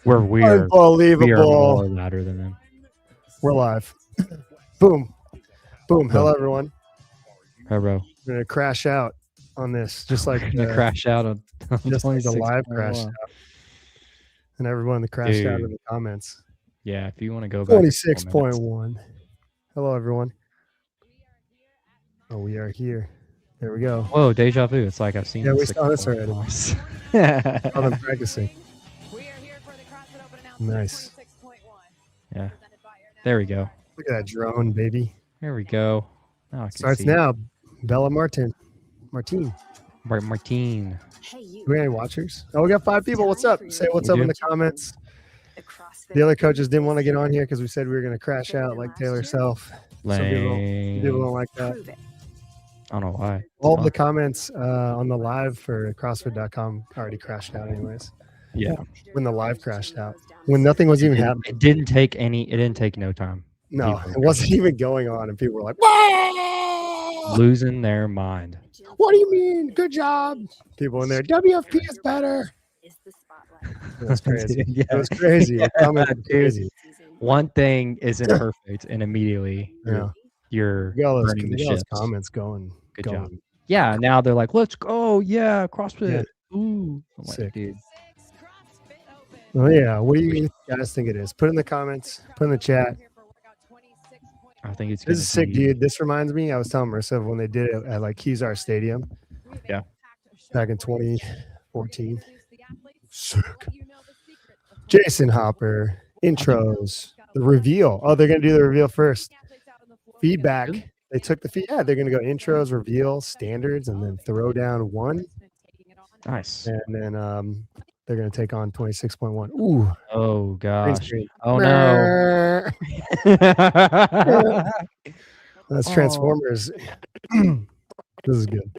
we're we are Unbelievable. more louder than them. We're live. Boom. Boom. Hello, Boom. everyone. Hey, bro. We're going to crash out on this, just like We're gonna crash out on just like the 26. live crash out. And everyone that crashed out in Dude. the comments. Yeah, if you want to go back. 26.1. Hello, everyone. Oh, we are here. There we go. Whoa, deja vu. It's like I've seen Yeah, we this saw this already. twice. Saw them practicing. Nice. Yeah. There we go. Look at that drone, baby. There we go. Now I can Starts see. now. Bella Martin. Martine. Do we have any watchers? Oh, we got 5 people. What's up? Say what's up in the comments. The other coaches didn't want to get on here because we said we were going to crash out like Taylor self. Some people don't like that. I don't know why. All of the comments on the live for CrossFit.com already crashed out anyways. Yeah. When the live crashed out. When nothing was even happening. It didn't take no time. No, it wasn't even going on. And people were like, whoa! Losing their mind. What do you mean? Good job. People in there, WFP is better. It was crazy. Yeah. It was crazy. The comments were crazy. One thing isn't perfect, and immediately you're burning the those ships. comments going. Good job. Yeah, now they're like, let's go. Yeah, CrossFit. Yeah. Ooh. I'm like, Sick. dude. Oh, yeah. What do you guys think it is? Put in the comments. Put in the chat. I think it's This is sick, dude. This reminds me. I was telling Marissa when they did it at like Kezar Stadium. Yeah. Back in 2014. Sick. Jason Hopper. Intros. The reveal. Oh, they're going to do the reveal first. Feedback. They took the feed. Yeah, they're going to go intros, reveal, standards, and then throw down 1. Nice. And then they're going to take on 26.1. Ooh. Oh, gosh. Screen. Oh, no. That's Transformers. This is good.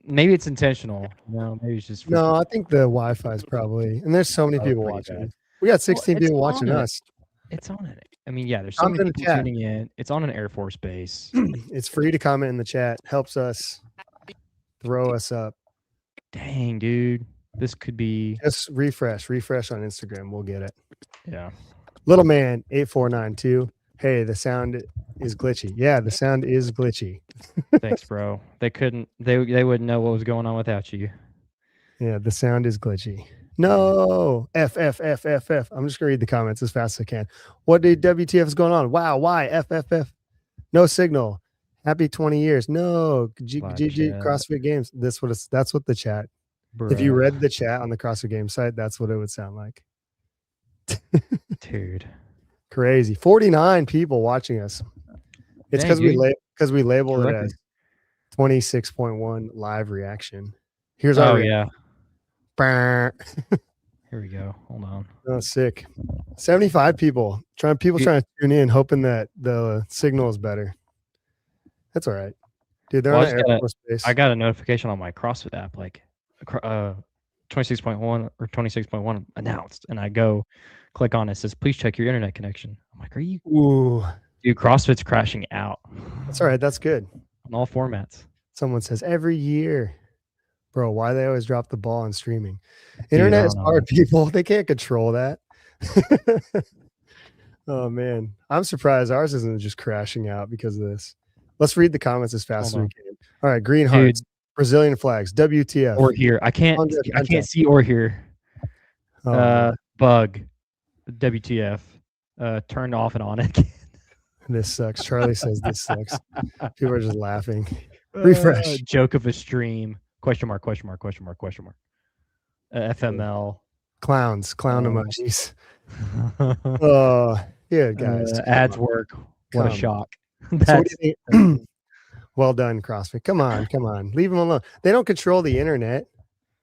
Maybe it's intentional. No, maybe it's just. No, I think the Wi-Fi is probably. And there's so many people watching. Bad. We got 16 people on watching us. It's on it. I mean, yeah, there's so many people tuning in. It's on an Air Force base. It's free to comment in the chat. Helps us throw us up. Dang, dude. This could be. Just refresh on Instagram. We'll get it. Yeah. Little man 8492. Hey, the sound is glitchy. Yeah, the sound is glitchy. Thanks, bro. They wouldn't know what was going on without you. Yeah, the sound is glitchy. No. F. I'm just going to read the comments as fast as I can. What did WTF is going on? Wow, why? F. No signal. Happy 20 years. No. GG CrossFit Games. That's what the chat. Bro. If you read the chat on the CrossFit Games site, that's what it would sound like. Dude. Crazy. 49 people watching us. It's because we labeled it as 26.1 live reaction. Here's our reaction. Here we go. Hold on. Oh, sick. 75 people. Trying to tune in, hoping that the signal is better. That's all right. Dude, they're on Air Force Base. I got a notification on my CrossFit app, like 26.1 or 26.1 announced, and I go click on it. It says, please check your internet connection. I'm like, are you? Ooh. Dude, CrossFit's crashing out. That's all right. That's good. On all formats. Someone says every year. Bro, why they always drop the ball on streaming? Internet is hard, people. They can't control that. Oh, man. I'm surprised ours isn't just crashing out because of this. Let's read the comments as fast as we can. All right. Green hearts. Brazilian flags. WTF. Or here. I can't see or hear. Bug. WTF. Turned off and on again. This sucks. Charlie says this sucks. People are just laughing. Refresh. Joke of a stream. Question mark. FML. Clowns. Clown emojis. Oh, yeah, guys. Ads work. What a shock. Well done, CrossFit. Come on. Leave them alone. They don't control the internet.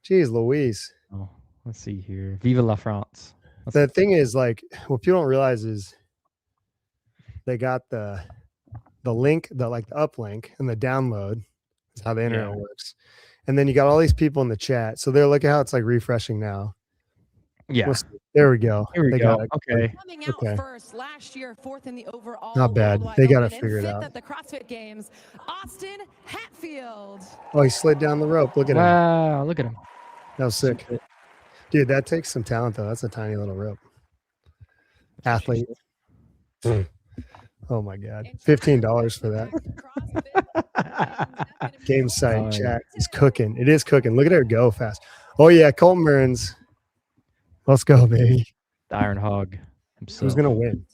Jeez Louise. Oh, let's see here. Vive la France. The thing is, like, what people don't realize is they got the link, the uplink and the download is how the internet works. And then you got all these people in the chat. So they're looking how it's like refreshing now. Yeah. There we go. Here we go. Okay. Coming out first last year, 4th in the overall. Not bad. They got to figure it out. At the CrossFit Games, Austin Hatfield. Oh, he slid down the rope. Look at him. Wow, look at him. That was sick. Dude, that takes some talent, though. That's a tiny little rope. Athlete. Oh my God. $15 for that. Game site Oh, chat is cooking. It is cooking. Look at her go fast. Oh yeah, Colton Burns. Let's go, baby. The Iron Hog himself. Who's gonna win?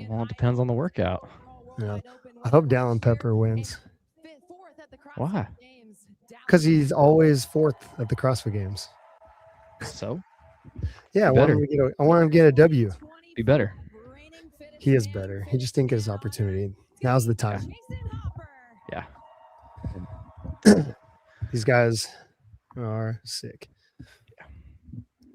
Well, it depends on the workout. Yeah. I hope Dallin Pepper wins. Why? Because he's always fourth at the CrossFit Games. So Yeah, I Be want, him to get I want him to get a W. be better. He is better. He just didn't get his opportunity. Now's the time. Yeah. These guys are sick.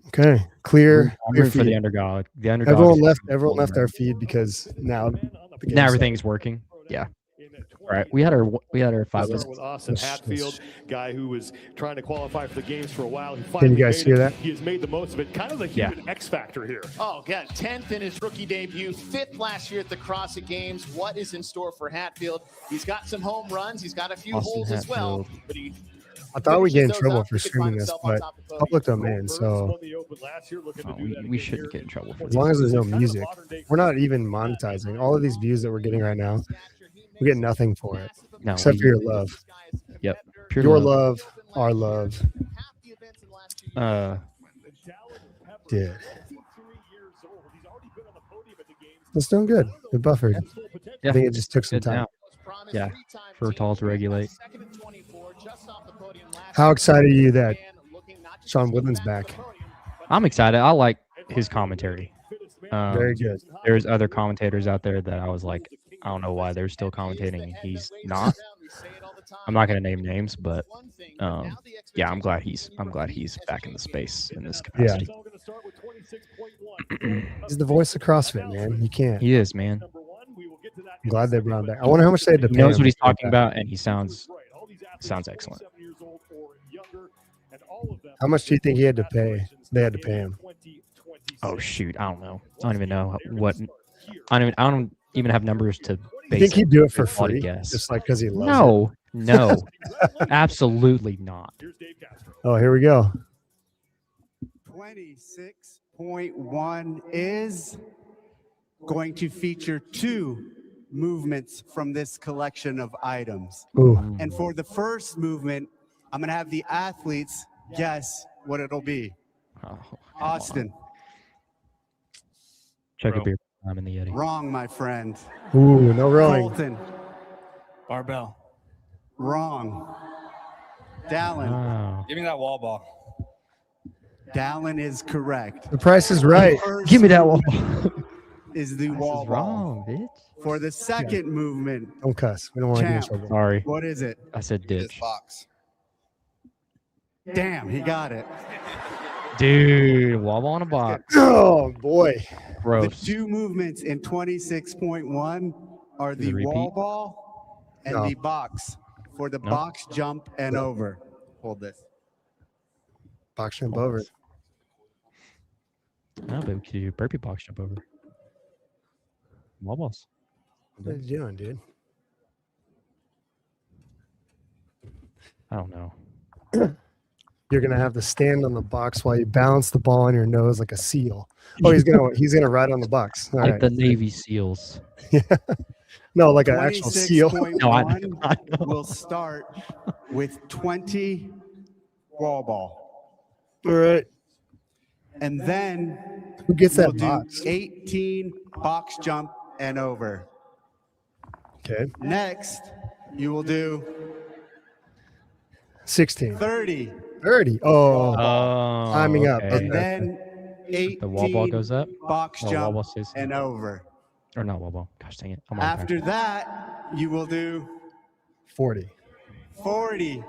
Okay, clear. I'm clear rooting for the feed. underdog. The underdog. Everyone is- left. Everyone left our feed because now the Now game's everything's working. Yeah. All right. We had our five. Start with Austin Hatfield, guy who was trying to qualify for the games for a while. He Can finally you guys made hear it. that? He has made the most of it. Kind of the Yeah. human X factor here. Oh, yeah, 10th in his rookie debut, 5th last year at the CrossFit Games. What is in store for Hatfield? He's got some home runs. He's got a few Austin holes as well. Hatfield. But he I thought we'd get in finishes trouble those for up. He could streaming find this, himself on but top of the public podium. domain. Burns So won the Open last year, looking to do that We again shouldn't here get in trouble for in as long as there's no 2026. music, Kind of a modern-day we're not even monetizing. All of these views that we're getting right now, we get nothing for it No, except we- for your love. Yep. Pure Your love. love, our love. Did. It's doing good. It buffered. Yeah. I think it just took some Good time. now. Yeah, for Tall to regulate. How excited are you that Sean Woodland's back? I'm excited. I like his commentary. Very good. There's other commentators out there that I was like, I don't know why they're still commentating and he's not. I'm not going to name names, but yeah, I'm glad he's back in the space in this capacity. He's the voice of CrossFit, man. You can't. He is, man. I'm glad they brought him back. I wonder how much they had to He pay knows him what he's to get talking back. about, and he sounds excellent. How much do you think he had to pay? They had to pay him. Oh shoot, I don't know. I don't even know what. I don't even have numbers to. You think he'd do it for base quality free? guess. Just like because he loves No, absolutely not. it? Oh, here we go. 26.1 is going to feature 2 movements from this collection of items. Ooh, And for the first movement, I'm going to have the athletes guess what it'll be. Oh, come Austin, on. Chug a beer. I'm in the Yeti. wrong, my friend. ooh, no rowing. Colton, Barbell. wrong. Dallin, Oh. Give me that wall ball. Dallin is correct. The price is right. First Give me that wall. is the This wall is ball. wrong, bitch. For the second movement, Don't cuss. We don't want to get in Champ. trouble. Sorry, what is it? I said ditch. box. Damn, he got it. Dude, wall on a box. Oh boy. The Gross. 2 movements in 26.1 are the repeat? wall ball and No. the box. For the No. box jump and over. Hold this. Box jump over. No, but we could do burpee box jump over. Wall balls. What are you doing, dude? I don't know. You're gonna have to stand on the box while you balance the ball on your nose like a seal. Oh, he's gonna ride on the box. All Like right. the Navy SEALs. No, like an actual seal. 26.1 I know. will start with 20 wall ball. All right. And then Who gets we'll that do box? 18 box jump and over. Okay. Next, you will do 16. 30. 30. Oh, Oh, Climbing up. okay. And then 18 The wall ball goes up. box Or wall jump ball stays. and over. Or not wall ball. Gosh dang it. I'm on After that, you will do 40. 40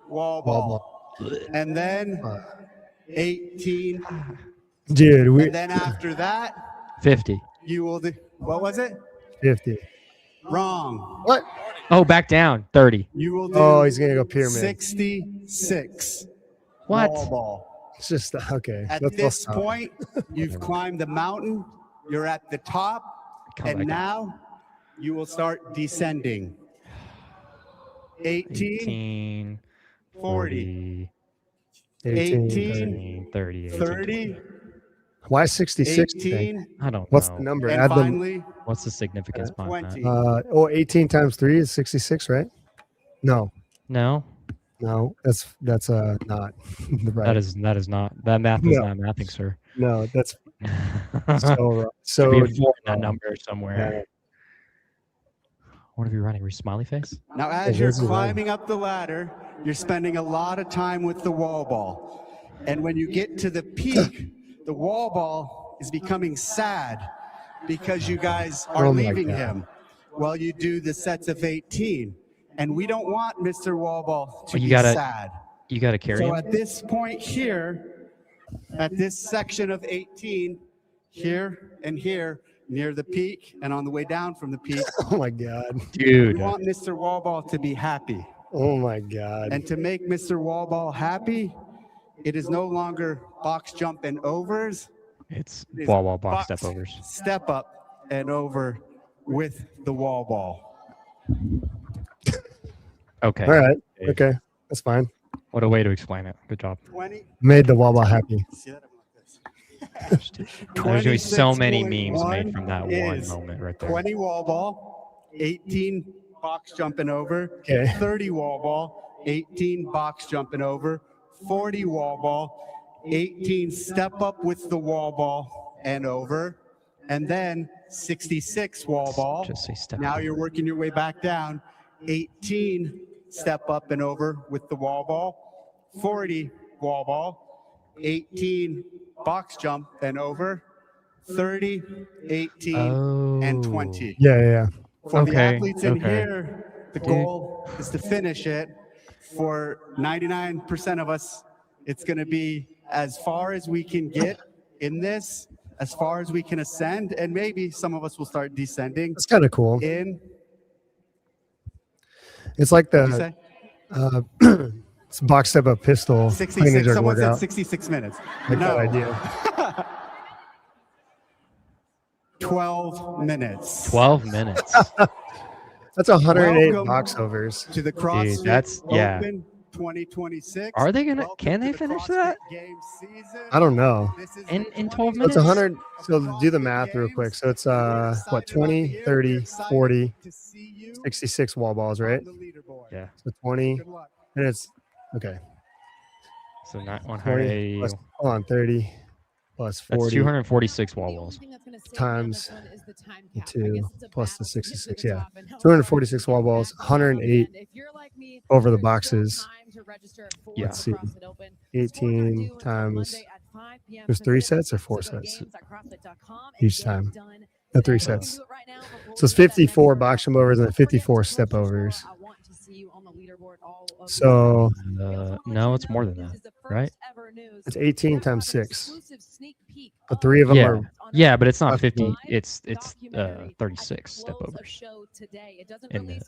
wall ball. And then 18. Dude, And then after that, 50. you will do, what was it? 50. Wrong. What? Oh, back down. 30. You will do Oh, he's gonna go pyramid. 66 What? wall ball. It's just okay. At Let's this stop. point, you've climbed the mountain. You're at the top. Come And back down. now you will start descending. 18, 18, 40, 40, 18, 18, 30, 30, 30, Why 66? 18, I don't What's know. the number? and Add them. finally What's the significance behind that? 20. 18 times 3 is 66, right? No, No, that's not right. that is not. That math is No. not mathing, sir. No, that's So so wrong. should be a So 4 in that wrong. number somewhere. Yeah. What are you running? Smiley face? Now, Yeah, as you're where's the line? climbing up the ladder, you're spending a lot of time with the wall ball. And when you get to the peak, the wall ball is becoming sad because you guys are Oh my leaving God. him while you do the sets of 18. And we don't want Mr. Wall Ball to Well, you be gotta- sad. You got to carry So him? at this point here, at this section of 18, here and here, near the peak and on the way down from the peak, Oh my God. we Dude. want Mr. Wall Ball to be happy. Oh my God. And to make Mr. Wall Ball happy, it is no longer box jump and overs. It's It is wall box step overs. Step up and over with the wall ball. Okay. All right. Okay. That's fine. What a way to explain it. Good job. 20. Made the Wawa happy. See that? I'm like this. There's going to be so many memes 26.1 made from that one is moment right there. 20 wall ball, 18 box jumping over, Okay. 30 wall ball, 18 box jumping over, 40 wall ball, 18 step up with the wall ball and over, and then 66 wall ball. Just say step Now over. you're working your way back down. 18 step up and over with the wall ball, 40 wall ball, 18 box jump and over, 30, 18, and 20. Yeah, yeah, yeah. For the Okay, athletes in okay. here, the goal is to finish it. For 99% of us, it's going to be as far as we can get in this, as far as we can ascend, and maybe some of us will start descending It's kind of cool. in. It's like What'd you the say? it's box step up pistol. clean and 66. jerk Someone said workout. 66 minutes. Like that No, idea. 12 minutes. 12 minutes. That's 108 Welcome box overs. To the CrossFit that's- yeah. Open 2026. Are they gonna? Welcome Can to they the finish CrossFit that? Games season. I don't know. This is In the 12 So it's minutes? 100. So do the math real quick. So it's what 20, 30, 40, 66 wall balls, right? Yeah. So 20, Good luck. and it's okay. So not 20 180. plus, hold on, 30 plus That's 40 246 wall balls. times 2 plus the 66. Yeah, 246 wall balls, 108 over the boxes. Yeah. Let's see, 18 times. There's 3 sets or 4 sets each time. No, 3 sets. So it's 54 box jump overs and 54 step overs. So No, it's more than that, right? it's 18 times 6. But 3 of them Yeah. are Yeah, but it's not That's 50. cool. It's 36 step overs. In there.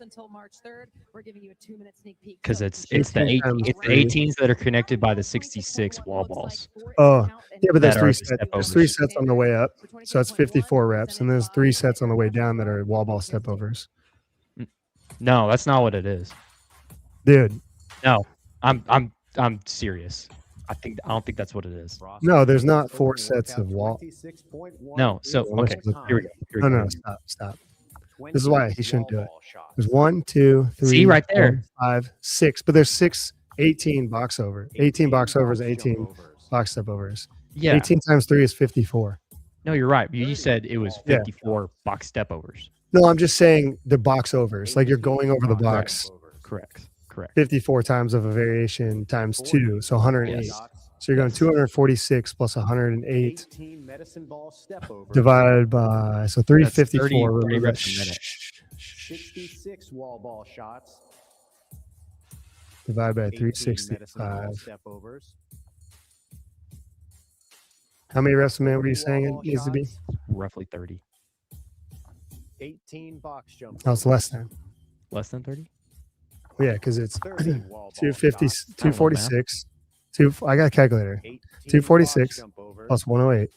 Because it's the 18 times 18s that are connected by the 66 wall balls. Oh, yeah, but there's that are 3 the sets. step There's overs. 3 sets on the way up. So that's 54 reps, and there's 3 sets on the way down that are wall ball step overs. No, that's not what it is. Dude, No, I'm serious. I don't think that's what it is. no, there's not 4 sets of wall. No, so Well, let's okay, look. here we go. Here we No, go. no, stop. This is why he shouldn't do it. There's 1, 2, 3, See, right 4, there. 5, 6, but there's 6, 18 box over. 18 box overs, 18 box step overs. Yeah. 18 times 3 is 54. No, you're right. You said it was Yeah. 54 box step overs. No, I'm just saying the box overs. Like you're going over the box Correct. 54 times of a variation times 2, so 108. Yes. So you're going 246 plus 108 divided by, so 354. 30 remember reps that. a minute. 66 wall ball shots. Divided by 18 medicine ball 365. step overs. How many reps a minute were you saying it needs to be? Roughly 30. 18 box jump. No, it's less than. Less than 30? Yeah, because it's 30 wall ball 250, shots. 246. I got a calculator. 18 246 box jump overs. Plus 108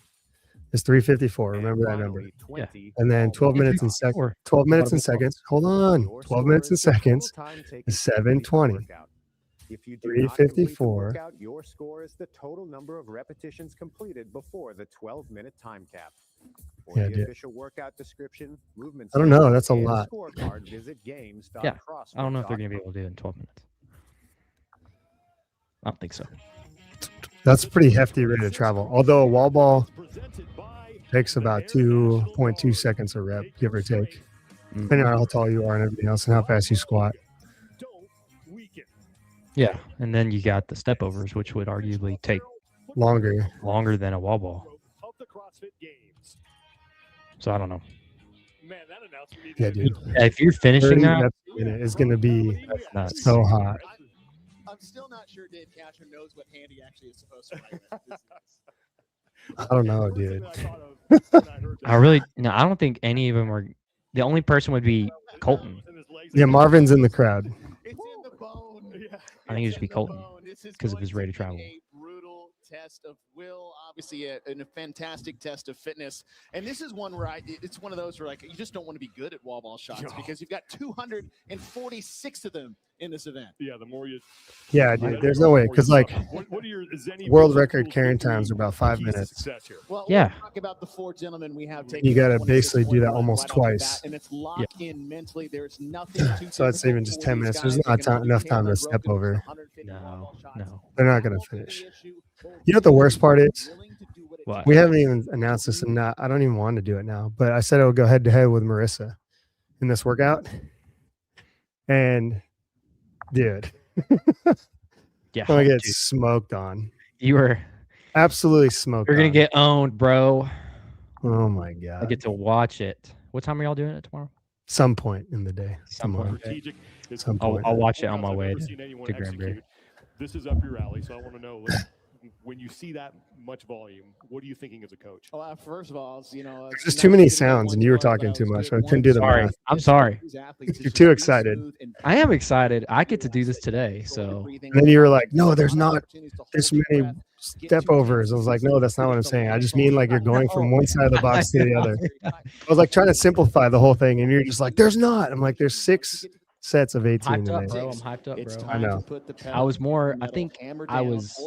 is 354. And Remember that number. finally, 20 And then wall 12 ball minutes and shots. seconds. Or 12 minutes and Your seconds. Hold on. score 12 minutes and is the total seconds time taken is to complete the 720. workout. If you do not complete the 354. workout, your score is the total number of repetitions completed before the 12-minute time cap. For Yeah, the dude. official workout description, movement I don't know. schedule, That's a and lot. scorecard, visit games.crossfit.com. Yeah, I don't know if they're gonna be able to do it in 12 minutes. I don't think so. That's pretty hefty rate of travel. Although a wall ball takes about 2.2 seconds a rep, give or take, depending on how tall you are and everything else and how fast you squat. Yeah, and then you got the step overs, which would arguably take Longer. than a wall ball. So I don't know. Yeah, dude. Yeah, if you're 30 finishing that, reps a minute is going to be that's nuts. so hot. I'm still not sure Dave Cashman knows what hand he actually is supposed to write with. I don't know, dude. I don't think any of them are. The only person would be Colton. Yeah, Marvin's in the crowd. It's in the bone. I think it should be Colton This is because of going his to rate of be travel. A brutal test of will, obviously a fantastic test of fitness. And this is one where it's one of those where like you just don't want to be good at wall ball shots because you've got 246 of them in this event. Yeah, the more you. Yeah, dude. There's no way. Because, like, world record carrying times are about 5 minutes. Well, Yeah. we'll talk about the four gentlemen we have taking. You got to 26 basically do that point almost right off the bat, twice. and it's locked in mentally. There's nothing too So it's even just 10 minutes. There's not enough time to step over. No. They're not going to finish. You know what the worst part is? What? We haven't even announced this, and I don't even want to do it now. But I said I would go head to head with Marissa in this workout. And, dude, Yeah. I'm going to get dude, smoked on. you were. Absolutely smoked You're gonna on. get owned, bro. Oh, my I God. get to watch it. What time are y'all doing it tomorrow? Some point in the day. Some Tomorrow. point. Some I'll point. watch it on my way to Granbury. This is up your alley, so I want to know, like, when you see that much volume, what are you thinking as a coach? Well, first of all, There's just too many sounds, and you were talking too much. I couldn't do the Sorry, math. I'm sorry. You're too excited. I am excited. I get to do this today, so And then you were like, no, there's not this many step overs. I was like, no, that's not what I'm saying. I just mean like you're going from one side of the box to the other. I was like trying to simplify the whole thing, and you're just like, there's not. I'm like, there's 6 sets of 18 hyped up, today. bro. I'm hyped up, bro. I know. I was more. I think I was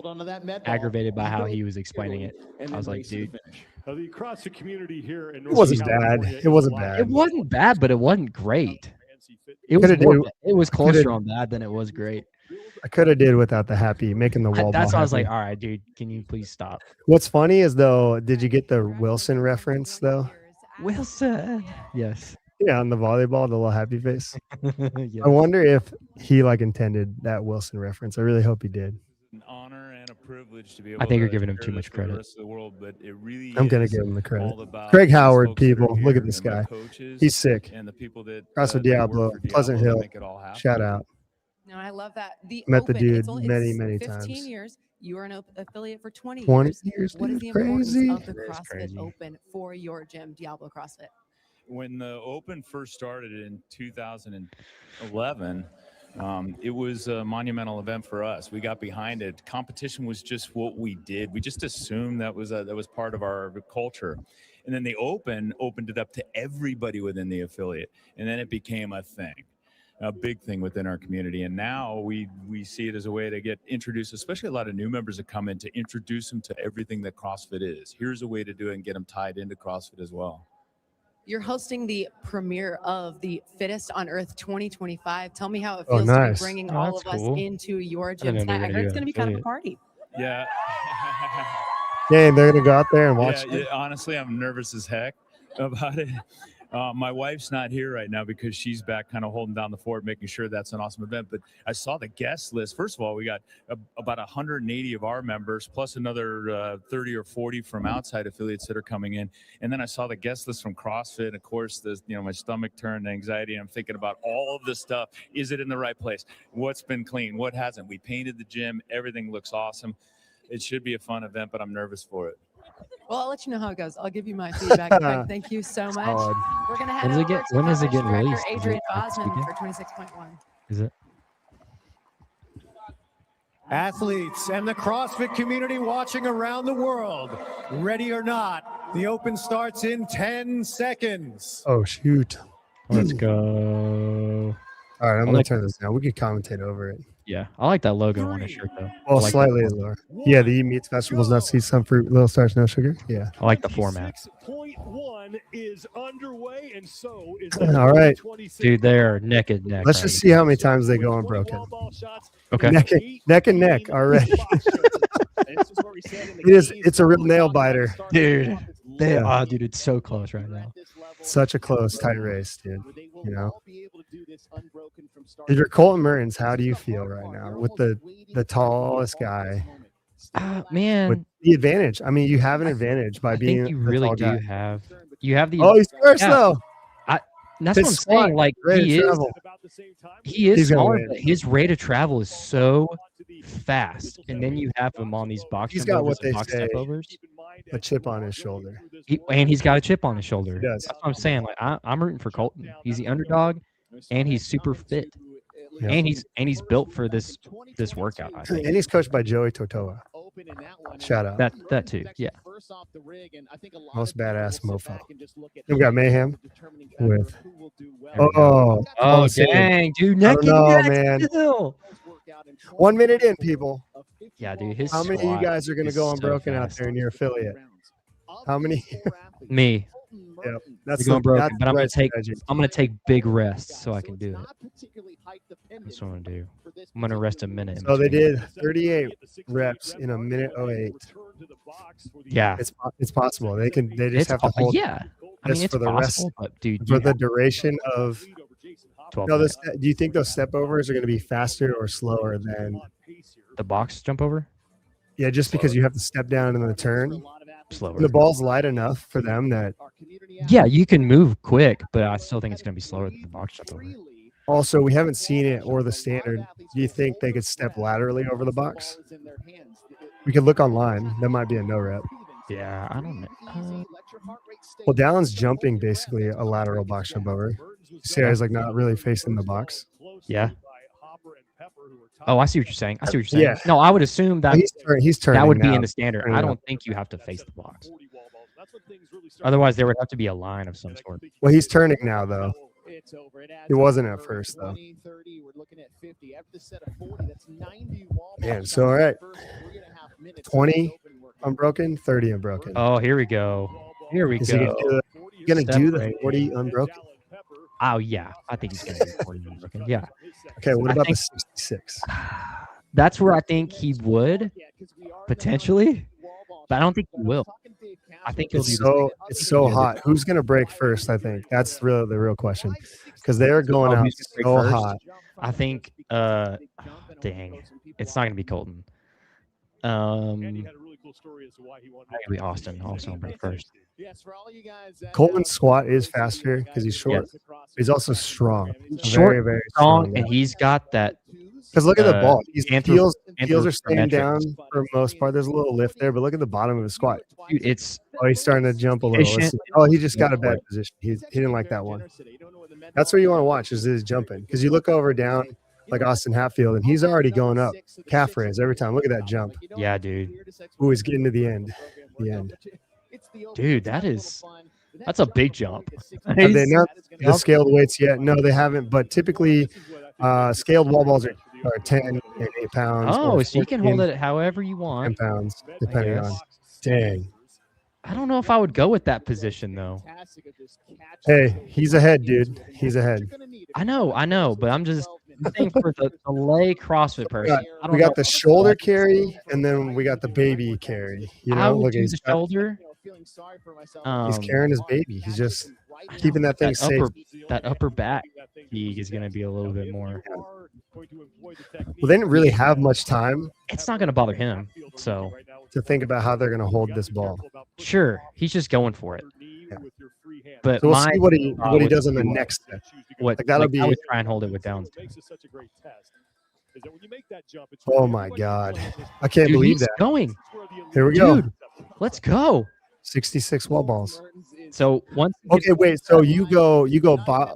aggravated by how he was explaining it. I was like, dude, The CrossFit community here in It wasn't Northern bad. California It wasn't is bad. it wasn't bad, but it wasn't great. It was Coulda more, do- it was coulda- closer on bad than it was great. I could have did without the happy making the wall. That's ball why I was like, happy. all right, dude, can you please stop? What's funny is though, did you get the Wilson reference though? Wilson. Yes. Yeah, on the volleyball, the little happy face. Yes. I wonder if he like intended that Wilson reference. I really hope he did. An honor and a privilege to be able I think you're to giving him share too this much with credit. The rest of the world, but it really I'm gonna is give him the credit. all about Craig these Howard, folks that are people. Look here at this and the guy. coaches He's sick. and the people that CrossFit that work Diablo, for Pleasant Diablo to Hill. make it all happen. Shout out. No, I love that. The Met the Open, dude it's many, it's many 15 times. years. You are an affiliate for 20 20 years. years, What is dude, the importance crazy. of the That is CrossFit crazy. Open for your gym, Diablo CrossFit? When the Open first started in 2011, it was a monumental event for us. We got behind it. Competition was just what we did. We just assumed that was part of our culture. And then the Open opened it up to everybody within the affiliate, and then it became a thing, a big thing within our community. And now we see it as a way to get introduced, especially a lot of new members that come in, to introduce them to everything that CrossFit is. Here's a way to do it and get them tied into CrossFit as well. You're hosting the premiere of the Fittest on Earth 2025. Tell me how it Oh, feels to nice. be bringing Oh, all that's of us cool. into your didn't gym know they were tonight. I gonna heard do it's an going to be kind of a affiliate. party. Yeah. Yeah, they're gonna go out there and watch. Yeah, honestly, I'm nervous as heck about it. My wife's not here right now because she's back kind of holding down the fort, making sure that's an awesome event. But I saw the guest list. First of all, we got about 180 of our members, plus another 30 or 40 from outside affiliates that are coming in. And then I saw the guest list from CrossFit. Of course, my stomach turned anxiety. I'm thinking about all of this stuff. Is it in the right place? What's been clean? What hasn't? We painted the gym. Everything looks awesome. It should be a fun event, but I'm nervous for it. Well, I'll let you know how it goes. I'll give you my feedback. Craig, thank you so much. Solid. We're going to head When's it over get- to when is it Competition getting Director released? Is Adrian it next Bosman weekend? for 26.1. Is it? Athletes and the CrossFit community watching around the world, ready or not, the Open starts in 10 seconds. Oh shoot! Let's go. All right, I'm I'm gonna like- turn this down. We could commentate over it. Yeah, I like that logo on his shirt though. I Well, like slightly the, lower. Yeah, the meats, vegetables, nuts, seeds, some fruit, little starch, no sugar. Yeah. I like the format. 26.1 is underway, and so is All right. Dude, they're neck and neck. Let's right just now. see how many times they go unbroken. Okay. Neck and neck already. It's a real nail biter. Dude, Yeah. dude, it's so close right now. Such a close, tight race, dude. You know, if you're Colton Mertens, how do you feel right now with the tallest guy Man, with the advantage? I mean, you have an advantage by I being think you the really tall do guy. have. You have the. Oh, he's first yeah, though. That's His what I'm squat, saying. Like rate of he is. travel. He is He's gonna smaller, win. but his rate of travel is so fast. And then you have him on these box He's jump got overs what and they box say, step overs. a chip on his shoulder. And he's got a chip on his shoulder. He does. That's what I'm saying. Like I'm rooting for Colton. He's the underdog, and he's super fit, Yep. and he's built for this workout. I think And he's coached by Joey Totoa. Shout out. that too. Yeah. Most badass mofo. We got Mayhem with Oh Coliseum. dang, dude, I neck don't and know, neck man. still. 1 minute in, people. Yeah, dude. His How many of you squat guys are going to is go so unbroken out fast. there in your affiliate? How many? Me. Yep. That's You're going broken, that's but the I'm gonna right take strategy. I'm gonna take big rests so I can do it. That's what I'm gonna do. I'm gonna rest a minute. in So they between. did 38 reps in a minute 08. Yeah, It's possible. They just it's have to hold yeah. I this mean, it's for the rest possible, but dude, for you the have duration of 12 no. minutes. Do you think those step overs are going to be faster or slower than? The box jump over Yeah, just because you have to step down in the turn. slower. And the ball's light enough for them that. Yeah, you can move quick, but I still think it's gonna be slower than the box jump over. Also, we haven't seen it or the standard. Do you think they could step laterally over the box? We could look online. That might be a no rep. Yeah, I don't know. Well, Dallon's jumping basically a lateral box jump over. See how he's like not really facing the box. Yeah. Oh, I see what you're saying. Yeah. No, I would assume that He's turning. that would be now. in the standard. Turning I now. don't think you have to face the box. Otherwise, there would have to be a line of some sort. Well, he's turning now though. He wasn't at first though. Man, so all right. 20 unbroken, 30 unbroken. Oh, here we go. Here we Is he go. gonna do the Separated. 40 unbroken? Oh yeah, I think he's gonna do 40 unbroken. Yeah, Okay, what I about think- the 66? that's where I think he would potentially, but I don't think he will. I think he'll do It's so hot. Who's gonna break first? I think that's the real question because they're going out who's gonna break so first? hot. I think. Dang, it's not gonna be Colton. Maybe Austin also on break first. Colton's squat is faster because he's short. He's also strong. Short, Very, very strong, strong. and he's got that. Because look at the ball. His heels are staying anthropometrics. down for the most part. There's a little lift there, but look at the bottom of his squat. Dude, it's Oh, he's starting to jump a little. Let's Efficient. see. Oh, he just got a bad position. He didn't like that one. That's what you want to watch is his jumping. Because you look over down like Austin Hatfield, and he's already going up. Calf raise every time. Look at that jump. yeah, dude. Ooh, he's getting to the end. The end. Dude, that's a big jump. Have they announced the scaled weights yet? No, they haven't. But typically, scaled wall balls are 10 and 8 pounds. Oh, or so you can 14 hold it however you 10 want. pounds, depending on. guess. Dang. I don't know if I would go with that position though. Hey, he's ahead, dude. He's ahead. I know, but I'm just saying for the lay CrossFit person. I don't We got know. the shoulder carry, and then we got the baby carry. You I know, would look, do he's the shoulder. he's carrying his baby. He's just keeping that thing safe. That upper back fatigue is going to be a little bit more. Well, they didn't really have much time It's not going to bother him. So to think about how they're going to hold this ball. sure, he's just going for it. Yeah. But So we'll my see what he would does in the be next step. what like, that'll I be- would try and hold it with downs. Oh my God, I can't Dude, believe he's that. going. Here we go. Dude, let's go. 66 wall balls. So once Okay, wait. So you go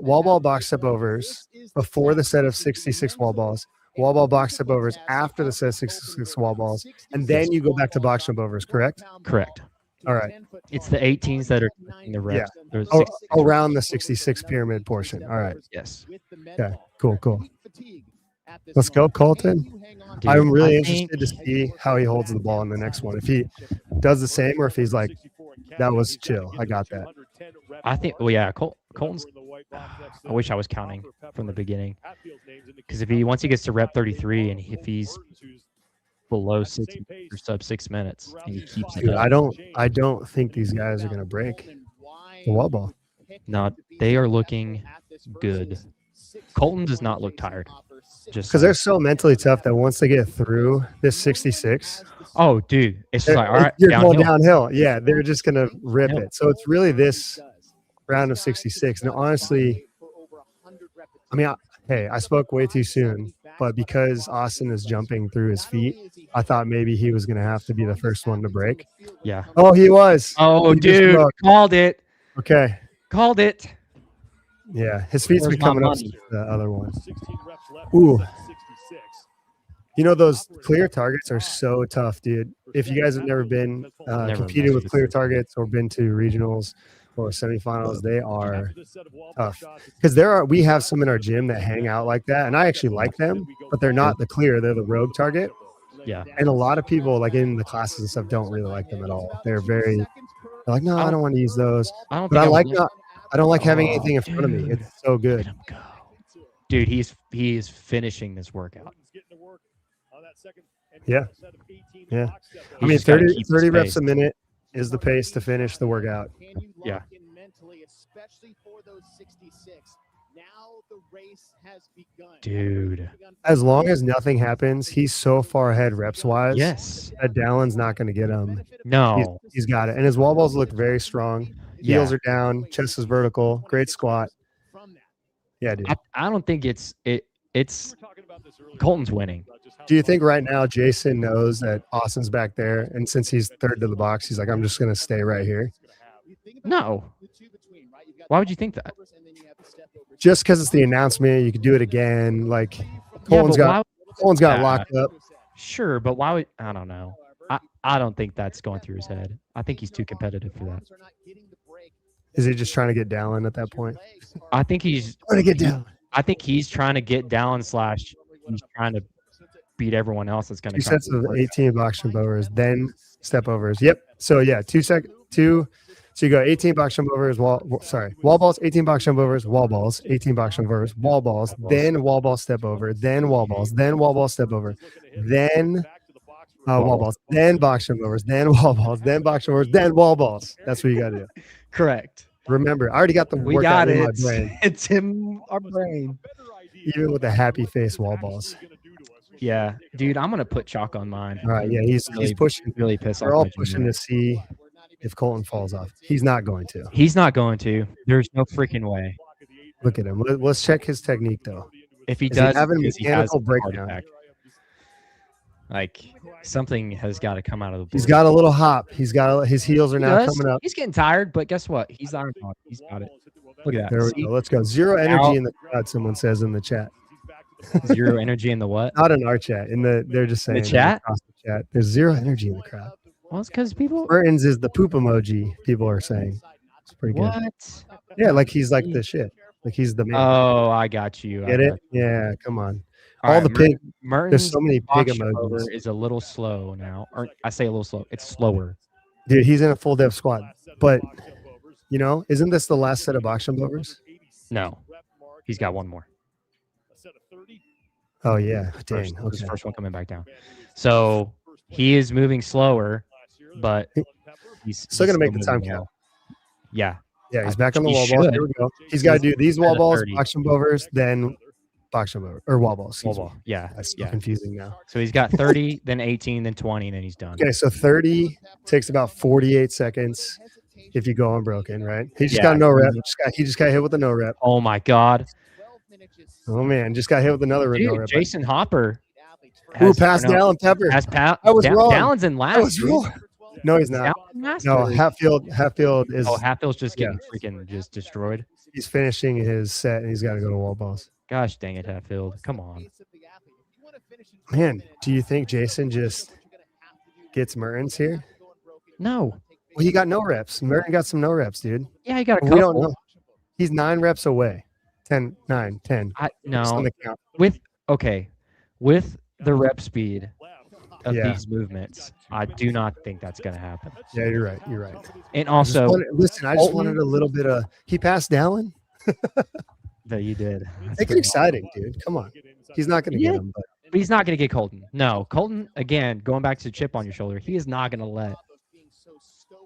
wall ball box step overs before the set of 66 wall balls. Wall ball box step overs after the set of 66 wall balls, and then you go back to box jump overs. Correct? correct. All right. It's the 18s that are taking the reps. There's Oh, 66 around the 66 pyramid portion. All right. Yes. Okay. Cool. Let's go, Colton. Dude, I'm really I interested to think- see how he holds the ball in the next one. If he does the same, or if he's like, that was chill. I got that. I think. Well, yeah, Colton's. I wish I was counting from the beginning, because once he gets to rep 33, and if he's below 6 or sub 6 minutes, and he keeps it Dude, up. I don't think these guys are gonna break the wall ball. No, they are looking good. Colton does not look tired. Just Because they're so mentally tough that once they get through this 66, oh, dude, it's just like, all right, you're going downhill. downhill. Yeah, they're just gonna rip it. So it's really this round of 66. Now, honestly, I mean, I spoke way too soon, but because Austin is jumping through his feet, I thought maybe he was gonna have to be the first one to break. Yeah. Oh, he was. Oh, He just dude, broke. called it. Okay. Called it. Yeah, his feet's Where's been my coming up money? since the other one. Ooh. You know, those clear targets are so tough, dude. If you guys have never been Never competed messed with with clear it. targets or been to regionals or semifinals, they are tough. Because we have some in our gym that hang out like that, and I actually like them, but they're not the clear; they're the rogue target. Yeah. And a lot of people, like in the classes and stuff, don't really like them at all. They're like, no, I don't want to use those. I don't But think I don't like having Oh, anything in front of me. dude. It's so good. Let him go. Dude, he is finishing this workout. Yeah. Yeah. I He's mean, just gotta 30, keep the 30 reps pace. a minute is the pace to finish the workout. Yeah. Dude. As long as nothing happens, he's so far ahead reps wise. Yes. That Dallon's not going to get him. No. He's got it. And his wall balls look very strong. Heels Yeah. are down, chest is vertical, great squat. Yeah, dude. I don't think it's Colton's winning. Do you think right now Jason knows that Austin's back there, and since he's third to the box, he's like, I'm just going to stay right here? No. Why would you think that? Just because it's the announcement, you could do it again. Like Yeah, Colton's but got Yeah. locked up. Sure, but why would I don't know. I don't think that's going through his head. I think he's too competitive for that. Is he just trying to get Dallon at that point? I think he's Trying to get Dallon. I think he's trying to get down / he's trying to beat everyone else that's going to 2 sets of 18 box jump overs, then step overs. Yep. So yeah, 2 sec 2. So you go 18 box jump overs, wall balls, 18 box jump overs, wall balls, 18 box jump overs, wall balls, then wall ball step over, then wall balls, then wall ball step over, then wall balls, then box jump overs, then wall balls, then box jump overs, then wall balls. That's what you got to do. Correct. Remember, I already got the We workout got in it. my brain, It's in our brain. even with the happy face wall balls. Yeah, dude, I'm gonna put chalk on mine. All right, yeah, he's pushing. Really pissed off. They're all my gym pushing rat. to see if Colton falls off. He's not going to. He's not going to. There's no freaking way. Look at him. Let's check his technique though. If he Is he does, having it's 'cause he mechanical has a heart breakdown? attack. Like something has got to come out of the. He's blue. got a little hop. His heels are He now does. coming up. He's getting tired, but guess what? He's Iron Man. He's got it. Look at that. There we See? go. Let's go. Zero energy in the crowd. Someone says in the chat. Zero energy in the what? Not in our chat. They're just saying The chat? across the chat. There's zero energy in the crowd. Well, it's because people. Burton's is the poop emoji. People are saying it's pretty good. What? Yeah, like he's like the shit. Like he's the man. Oh, I got you. Get it? Yeah. Come on. All right, the pig. Merton's There's so many pig box emojis. over is a little slow now. Or I say a little slow. It's slower. Dude, he's in a full depth squat. But isn't this the last set of box jump overs? No, he's got one more. Oh yeah. Dang. His Okay. first one coming back down. So he is moving slower, but he's Still gonna make the moving time well. count. Yeah. Yeah, he's back on the He wall balls. should. Here we go. He's got to do these wall At a balls, 30. box jump overs, then box jump over or wall balls. Wall excuse me. ball. Yeah. That's so Yeah. confusing now. So he's got 30, then 18, then 20, and then he's done. Okay, so 30 takes about 48 seconds if you go unbroken, right? He just Yeah. got a no rep. He just got hit with a no rep. Oh my God. Oh man, just got hit with another no Dude, rep. Jason Hopper. Ooh, past Dallin Pepper. I was wrong. Dallon's in last. I was dude. wrong. No, he's not. Dallon's in last, No, dude. Hatfield is. Oh, Hatfield's just getting freaking just destroyed. He's finishing his set and he's got to go to wall balls. Gosh dang it, Hatfield. Come on. Man, do you think Jason just gets Mertens here? No. Well, he got no reps. Merton got some no reps, dude. Yeah, he got a We couple. don't know. He's 9 reps away. 10, 9, 10. I Just on no. the count. With okay. with the rep speed of Yeah. these movements, I do not think that's going to happen. Yeah, you're right. You're right. And I just also, wanted, I just wanted Colton- a little bit of. He passed Dallin. that you did. That's Make it pretty exciting, dude. Come on. He's not going to Yeah. get him, but But he's not going to get Colton. No, Colton, again, going back to the chip on your shoulder, he is not going to let.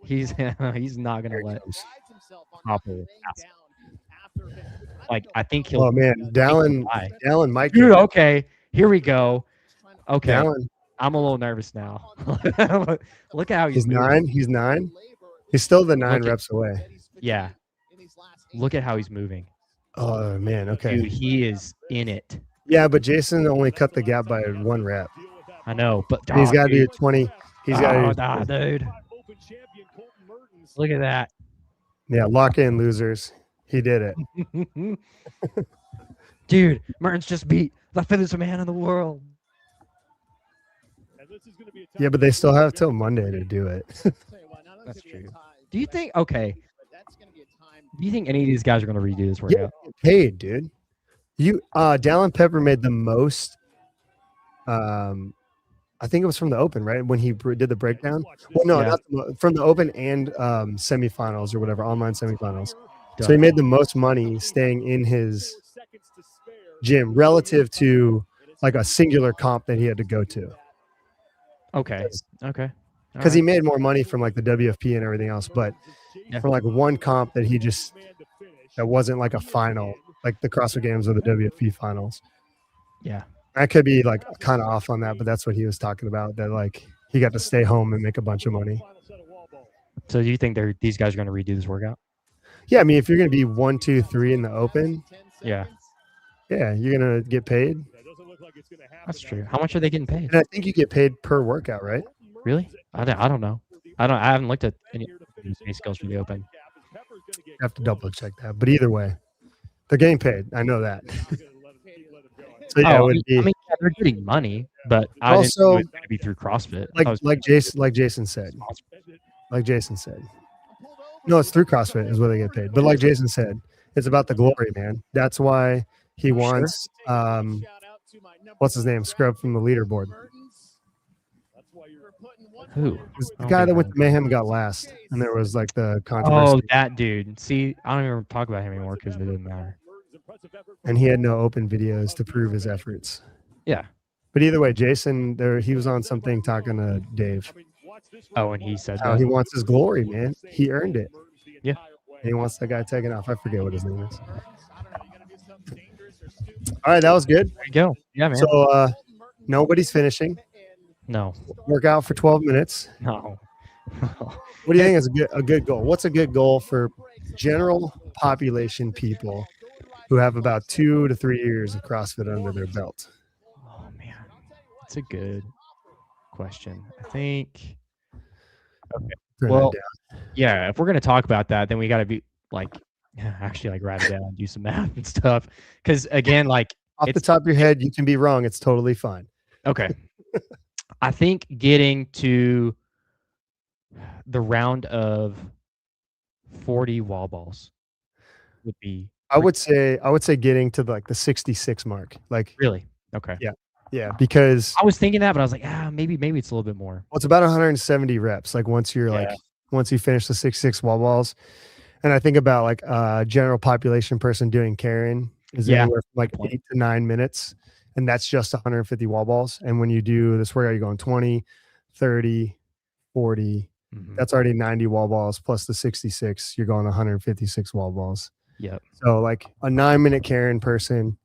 He's not going to let Hopper pass. Like, I think he'll. oh man, Dallin might Dude, get okay, here we go. Okay, Dallin. I'm a little nervous now. Look at how He's moving. 9. He's 9. He's still the 9 Look at- reps away. Yeah. Look at how he's moving. Oh man, okay. Dude, he is in it. Yeah, but Jason only cut the gap by 1 rep. I know, but He's got to do dude. 20. He's got to do. Dude. Look at that. Yeah, lock in losers. He did it. Dude, Mertens just beat the fittest man in the world. Yeah, but they still have till Monday to do it. That's true. Do you think? Okay. Do you think any of these guys are going to redo this workout? Yeah, paid, dude. You Dallin Pepper made the most. I think it was from the Open, right? When he did the breakdown. Well, no, Yeah. not from the Open and semifinals or whatever, online semifinals. So he made the most money staying in his gym relative to like a singular comp that he had to go to. Okay. Okay. Because he made more money from like the WFP and everything else, but Yeah. for like one comp that he just that wasn't like a final, like the CrossFit Games or the WFP finals. Yeah. I could be like kind of off on that, but that's what he was talking about. That like he got to stay home and make a bunch of money. So do you think these guys are going to redo this workout? Yeah, I mean, if you're going to be 1, 2, 3 in the Open, Yeah. yeah, you're going to get paid. That's true. How much are they getting paid? And I think you get paid per workout, right? Really? I don't know. I haven't looked at any pay scales for the Open. You have to double check that. But either way, they're getting paid. I know that. So yeah, it would be I mean, yeah, they're getting money, but I didn't Also, think it was going to be through CrossFit. I was- like Jason said. Like Jason said. No, it's through CrossFit is where they get paid. But like Jason said, it's about the glory, man. That's why he wants what's his name? Scrub from the leaderboard. Who? It was the I don't guy think that I went know. to Mayhem got last, and there was like the controversy. Oh, that dude. See, I don't even talk about him anymore because it doesn't matter. And he had no open videos to prove his efforts. Yeah. But either way, Jason, he was on something talking to Dave. Oh, and he said How that. he wants his glory, man. He earned it. Yeah. And he wants that guy taken off. I forget what his name is. All right, that was good. There you go. Yeah, man. So nobody's finishing. No. Workout for 12 minutes. No. What do you think is a good goal? What's a good goal for general population people who have about 2 to 3 years of CrossFit under their belt? Oh man, that's a good question. I think. Okay. Turn Well, that down. yeah. If we're gonna talk about that, then we got to be like, actually, like write it down, do some math and stuff. Because again, like Off the top of your head, you can be wrong. It's totally fine. okay, I think getting to the round of 40 wall balls would be I would say getting to like the 66 mark. Like really okay. yeah, because I was thinking that, but I was like, maybe it's a little bit more. well, it's about 170 reps. Like once you're once you finish the 66 wall balls. And I think about like a general population person doing Karen is anywhere from like 8 to 9 minutes. And that's just 150 wall balls. And when you do this workout, you're going 20, 30, 40. That's already 90 wall balls plus the 66. You're going 156 wall balls. Yep. So like a 9-minute Karen person,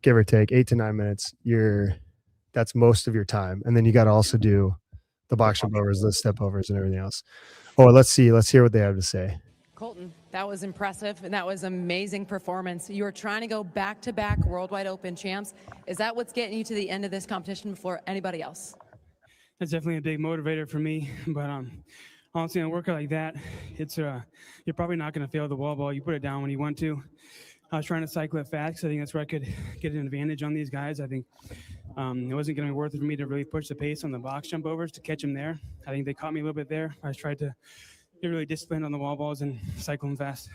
give or take 8 to 9 minutes, that's most of your time. And then you got to also do the box jump overs, the step overs and everything else. Oh, let's hear what they have to say. Colton, that was impressive, and that was amazing performance. You were trying to go back-to-back Worldwide Open champs. Is that what's getting you to the end of this competition before anybody else? That's definitely a big motivator for me. But honestly, in a workout like that, it's you're probably not going to fail the wall ball. You put it down when you want to. I was trying to cycle it fast because I think that's where I could get an advantage on these guys. I think it wasn't going to be worth it for me to really push the pace on the box jump overs to catch them there. I think they caught me a little bit there. I just tried to get really disciplined on the wall balls and cycle them fast.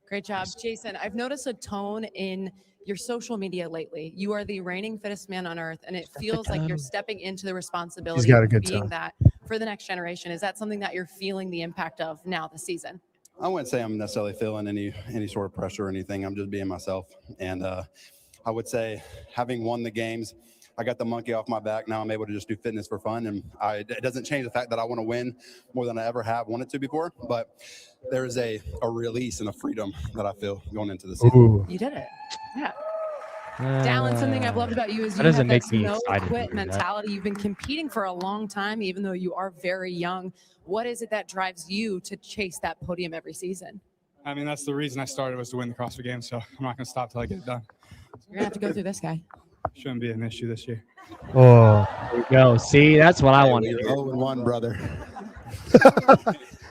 Great job. Jason, I've noticed a tone in your social media lately. You are the reigning fittest man on earth, and it feels like you're stepping into the responsibility got a of good being tone. that for the next generation. Is that something that you're feeling the impact of now this season? I wouldn't say I'm necessarily feeling any sort of pressure or anything. I'm just being myself. And I would say having won the games, I got the monkey off my back. Now I'm able to just do fitness for fun. And it doesn't change the fact that I want to win more than I ever have wanted to before. But there is a release and a freedom that I feel going into the season. Ooh. You did it. Yeah. Dallin, something I've loved about you is that you doesn't have make this me no excited to quit hear that. mentality. You've been competing for a long time, even though you are very young. What is it that drives you to chase that podium every season? I mean, that's the reason I started, was to win the CrossFit Games. So I'm not going to stop till I get it done. You're gonna have to go through this guy. Shouldn't be an issue this year. Oh, There you go. See, that's what I want to You're hear. 0-1, brother.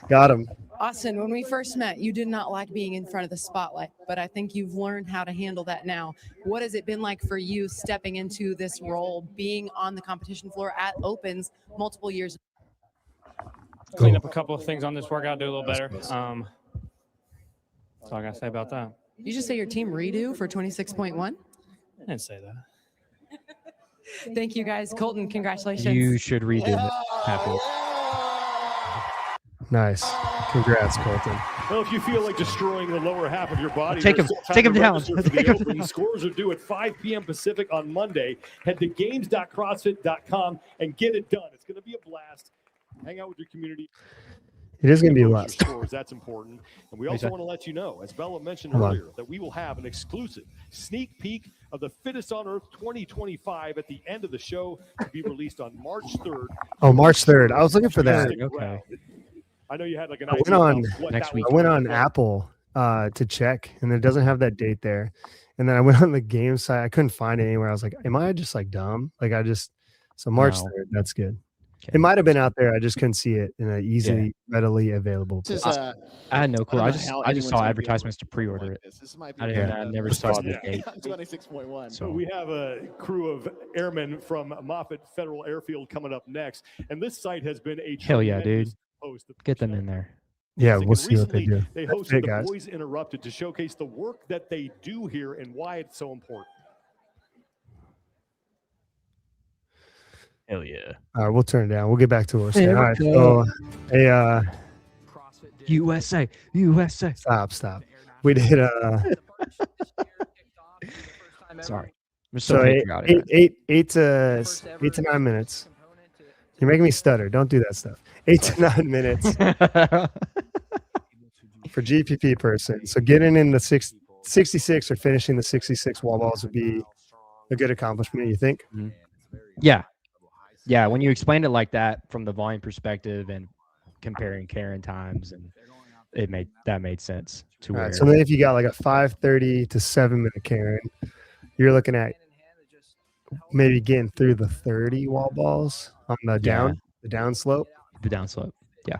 got him. Austin, when we first met, you did not like being in front of the spotlight, but I think you've learned how to handle that now. What has it been like for you stepping into this role, being on the competition floor at Opens multiple years? Clean up a couple of things on this workout, do a little better. That's all I got to say about that. You just say your team redo for 26.1? I didn't say that. Thank you, guys. Colton, congratulations. You should redo it. Happy. Nice. Congrats, Colton. Well, if you feel like destroying the lower half of your body, Take there's him- still time take him to down. register for the Take him Open. down. Scores are due at 5 p.m. Pacific on Monday. Head to games.crossfit.com and get it done. It's going to be a blast. Hang out with your community. It is going to be a Post lot. your scores, that's important. And we What also is that? want to let you know, as Bella mentioned Hold on. earlier, that we will have an exclusive sneak peek of the Fittest on Earth 2025 at the end of the show, to be released on March 3rd. Oh, March 3rd. I was looking for that. Stick Okay. around. I know you had like an I went idea on about what next that week. was I went gonna on look like. Apple to check, and it doesn't have that date there. And then I went on the game site. I couldn't find it anywhere. I was like, am I just like dumb? So March No. 3rd. That's good. Okay. It might have been out there. I just couldn't see it in an easily, readily available This place. is, I had no clue. don't I know just how I just anyone's saw gonna be able advertisements to to perform pre-order like it. this. This might I be didn't. one I of never the- saw the Yeah. date. 26.1. So We have a crew of airmen from Moffett Federal Airfield coming up next, and this site has been a Hell yeah, tremendous dude. host of Get them in there. Yeah, music. we'll And see what they recently, do. They That's hosted it, the guys. Boys Interrupted to showcase the work that they do here and why it's so important. Hell yeah. All right, we'll turn it down. We'll get back to what we're saying. There All we right, go. so hey, USA. USA. stop. We did Sorry. I'm so so patriotic. eight to 9 minutes. You're making me stutter. Don't do that stuff. 8 to 9 minutes for GPP person. So getting in the 66 or finishing the 66 wall balls would be a good accomplishment, you think? Yeah. Yeah. When you explained it like that from the volume perspective and comparing Karen times, and that made sense to All where. right. So then if you got like a 5:30 to 7-minute Karen, you're looking at maybe getting through the 30 wall balls on the down slope. The downslope. Yeah.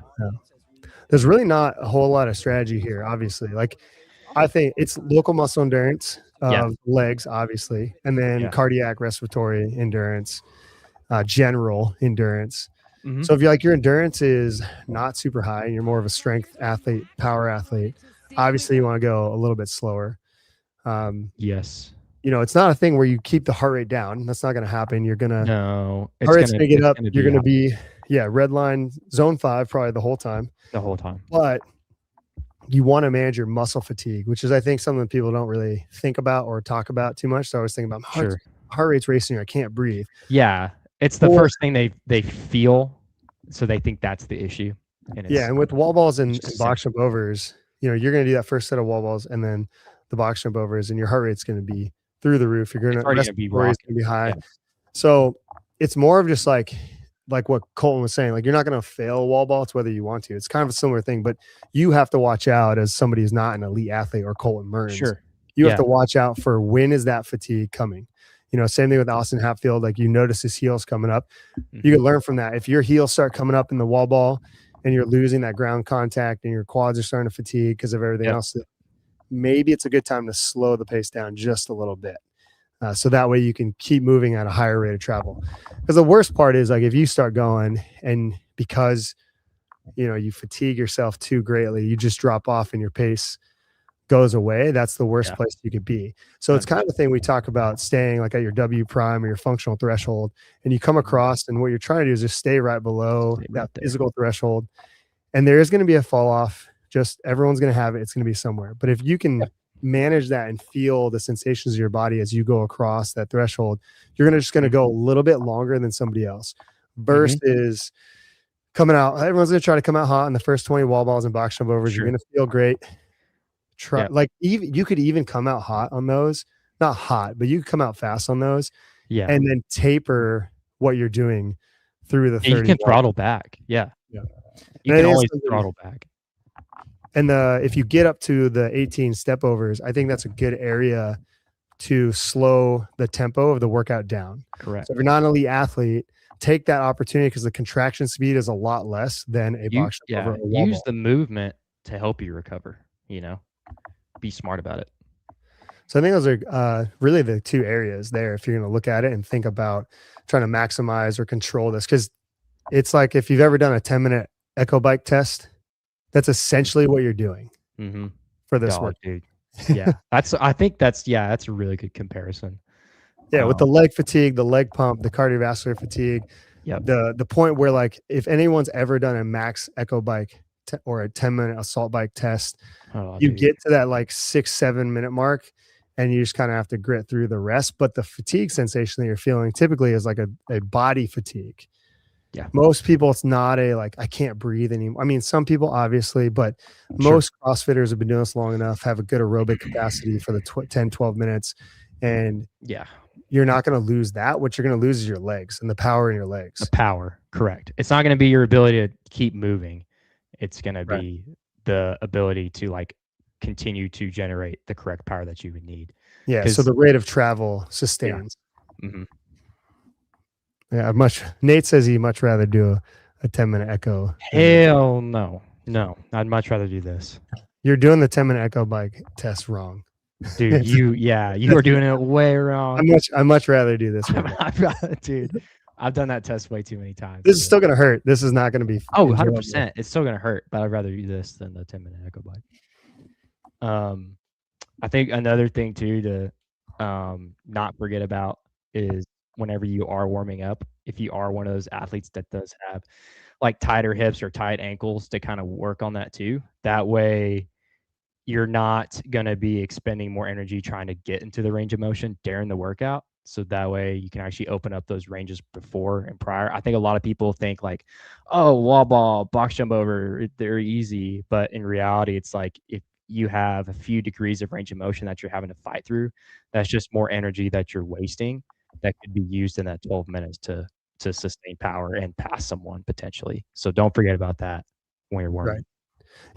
There's really not a whole lot of strategy here, obviously. Like, I think it's local muscle endurance of legs, obviously, and then cardiac respiratory endurance, general endurance. Mhm. So if you like your endurance is not super high and you're more of a strength athlete, power athlete, obviously you want to go a little bit slower. Yes. You know, it's not a thing where you keep the heart rate down. That's not going to happen. You're going to No. heart rate's going to get it's up. gonna You're going to high be red line zone 5 probably the whole time. the whole time. But you want to manage your muscle fatigue, which is, I think, something people don't really think about or talk about too much. So I was thinking about Sure. heart rate's racing. I can't breathe. Yeah. It's the Or- first thing they feel, so they think that's the issue. And Yeah, and with wall balls and just box jump overs, you know, you're going to do that first set of wall balls and then the box jump overs, and your heart rate's going to be through the roof. You're going It's to already gonna be respiratory is rocking. going to be high. Yeah. So it's more of just like what Colton was saying. Like, you're not going to fail a wall ball. It's whether you want to. It's kind of a similar thing, but you have to watch out as somebody who's not an elite athlete or Colton Mearns. Sure. You Yeah. have to watch out for when is that fatigue coming. You know, same thing with Austin Hatfield. Like, you notice his heels coming up. Mm-hmm. You can learn from that. If your heels start coming up in the wall ball and you're losing that ground contact and your quads are starting to fatigue because of everything Yep. else, maybe it's a good time to slow the pace down just a little bit. So that way you can keep moving at a higher rate of travel. Because the worst part is, like, if you start going and because, you know, you fatigue yourself too greatly, you just drop off in your pace, goes away, that's the worst Yeah. place you could be. So it's kind of the thing we talk about, staying like at your W prime or your functional threshold, and you come across, and what you're trying to do is just stay right below Stay that right there. physical threshold. And there is going to be a fall off. Just everyone's going to have it. It's going to be somewhere. But if you can manage that and feel the sensations of your body as you go across that threshold, you're just going to go a little bit longer than somebody else. Versus coming out, everyone's going to try to come out hot in the first 20 wall balls and box jump overs. You're going to feel great. Like even you could even come out hot on those, not hot, but you could come out fast on those. Yeah. And then taper what you're doing through the 30. You can throttle back. Yeah. Yeah. You can always throttle back. And if you get up to the 18 step overs, I think that's a good area to slow the tempo of the workout down. Correct. So if you're not an elite athlete, take that opportunity, because the contraction speed is a lot less than a box jump over. Use the movement to help you recover, be smart about it. So I think those are really the two areas there, if you're going to look at it and think about trying to maximize or control this. Because it's like, if you've ever done a 10-minute echo bike test, that's essentially what you're doing for this work, dude. Yeah, I think that's a really good comparison. Yeah, with the leg fatigue, the leg pump, the cardiovascular fatigue. Yeah. The point where, like, if anyone's ever done a max echo bike or a 10-minute assault bike test, you get to that like 6-7 minute mark, and you just kind of have to grit through the rest. But the fatigue sensation that you're feeling typically is like a body fatigue. Yeah. Most people, it's not a like, I can't breathe anymore. I mean, some people obviously, but most CrossFitters have been doing this long enough, have a good aerobic capacity for the 10, 12 minutes. And you're not going to lose that. What you're going to lose is your legs and the power in your legs. The power, correct. It's not going to be your ability to keep moving. It's going to be the ability to like continue to generate the correct power that you would need. Yeah. So the rate of travel sustains. Yeah. Nate says he'd much rather do a 10-minute echo. Hell no. No, I'd much rather do this. You're doing the 10-minute echo bike test wrong. Dude, you are doing it way wrong. I much rather do this one. Dude, I've done that test way too many times. This is still going to hurt. This is not going to be. 100%. It's still going to hurt, but I'd rather do this than the 10-minute echo bike. I think another thing too to not forget about is whenever you are warming up, if you are one of those athletes that does have like tighter hips or tight ankles, to kind of work on that too. That way you're not going to be expending more energy trying to get into the range of motion during the workout. So that way you can actually open up those ranges before and prior. I think a lot of people think like, oh, wall ball, box jump over, they're easy. But in reality, it's like, if you have a few degrees of range of motion that you're having to fight through, that's just more energy that you're wasting that could be used in that 12 minutes to sustain power and pass someone potentially. So don't forget about that when you're warming. Right.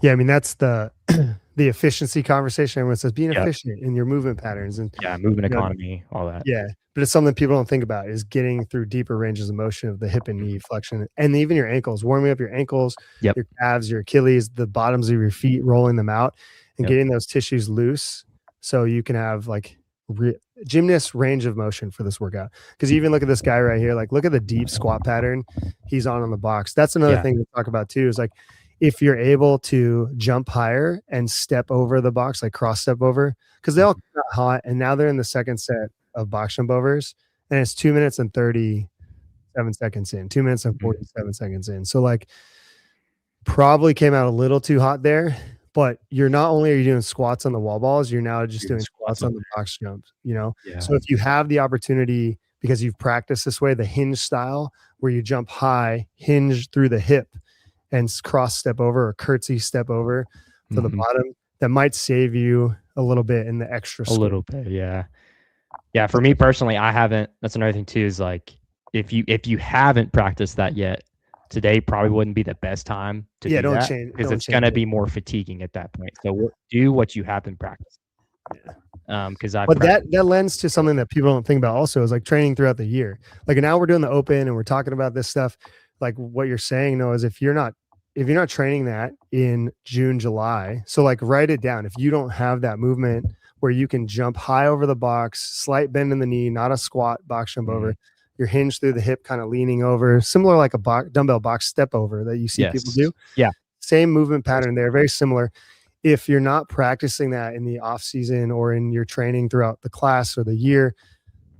Yeah, I mean, that's the efficiency conversation. Everyone says being efficient in your movement patterns and movement economy, all that. Yeah, but it's something people don't think about, is getting through deeper ranges of motion of the hip and knee flexion, and even your ankles, warming up your ankles, your calves, your Achilles, the bottoms of your feet, rolling them out and getting those tissues loose, so you can have like gymnast range of motion for this workout. Because you even look at this guy right here, like look at the deep squat pattern he's on the box. That's another thing to talk about too, is like, if you're able to jump higher and step over the box, like cross step over, because they all got hot, and now they're in the second set of box jump overs, and it's 2 minutes and 37 seconds in, 2 minutes and 47 seconds in. So like, probably came out a little too hot there, but you're not only are you doing squats on the wall balls, you're now just doing squats on the box jumps, So if you have the opportunity, because you've practiced this way, the hinge style, where you jump high, hinge through the hip, and cross step over or curtsy step over to the bottom, that might save you a little bit in the extra score. A little bit, yeah. For me personally, I haven't. That's another thing too, is like, if you haven't practiced that yet, today probably wouldn't be the best time to do that, because it's going to be more fatiguing at that point. So do what you have been practicing. Because that lends to something that people don't think about also, is like training throughout the year. Like now we're doing the open and we're talking about this stuff. Like what you're saying, Noah, is if you're not training that in June, July, so like write it down. If you don't have that movement where you can jump high over the box, slight bend in the knee, not a squat box jump over, you're hinged through the hip, kind of leaning over, similar like a dumbbell box step over that you see people do. Yeah. Same movement pattern there, very similar. if you're not practicing that in the off season or in your training throughout the class or the year,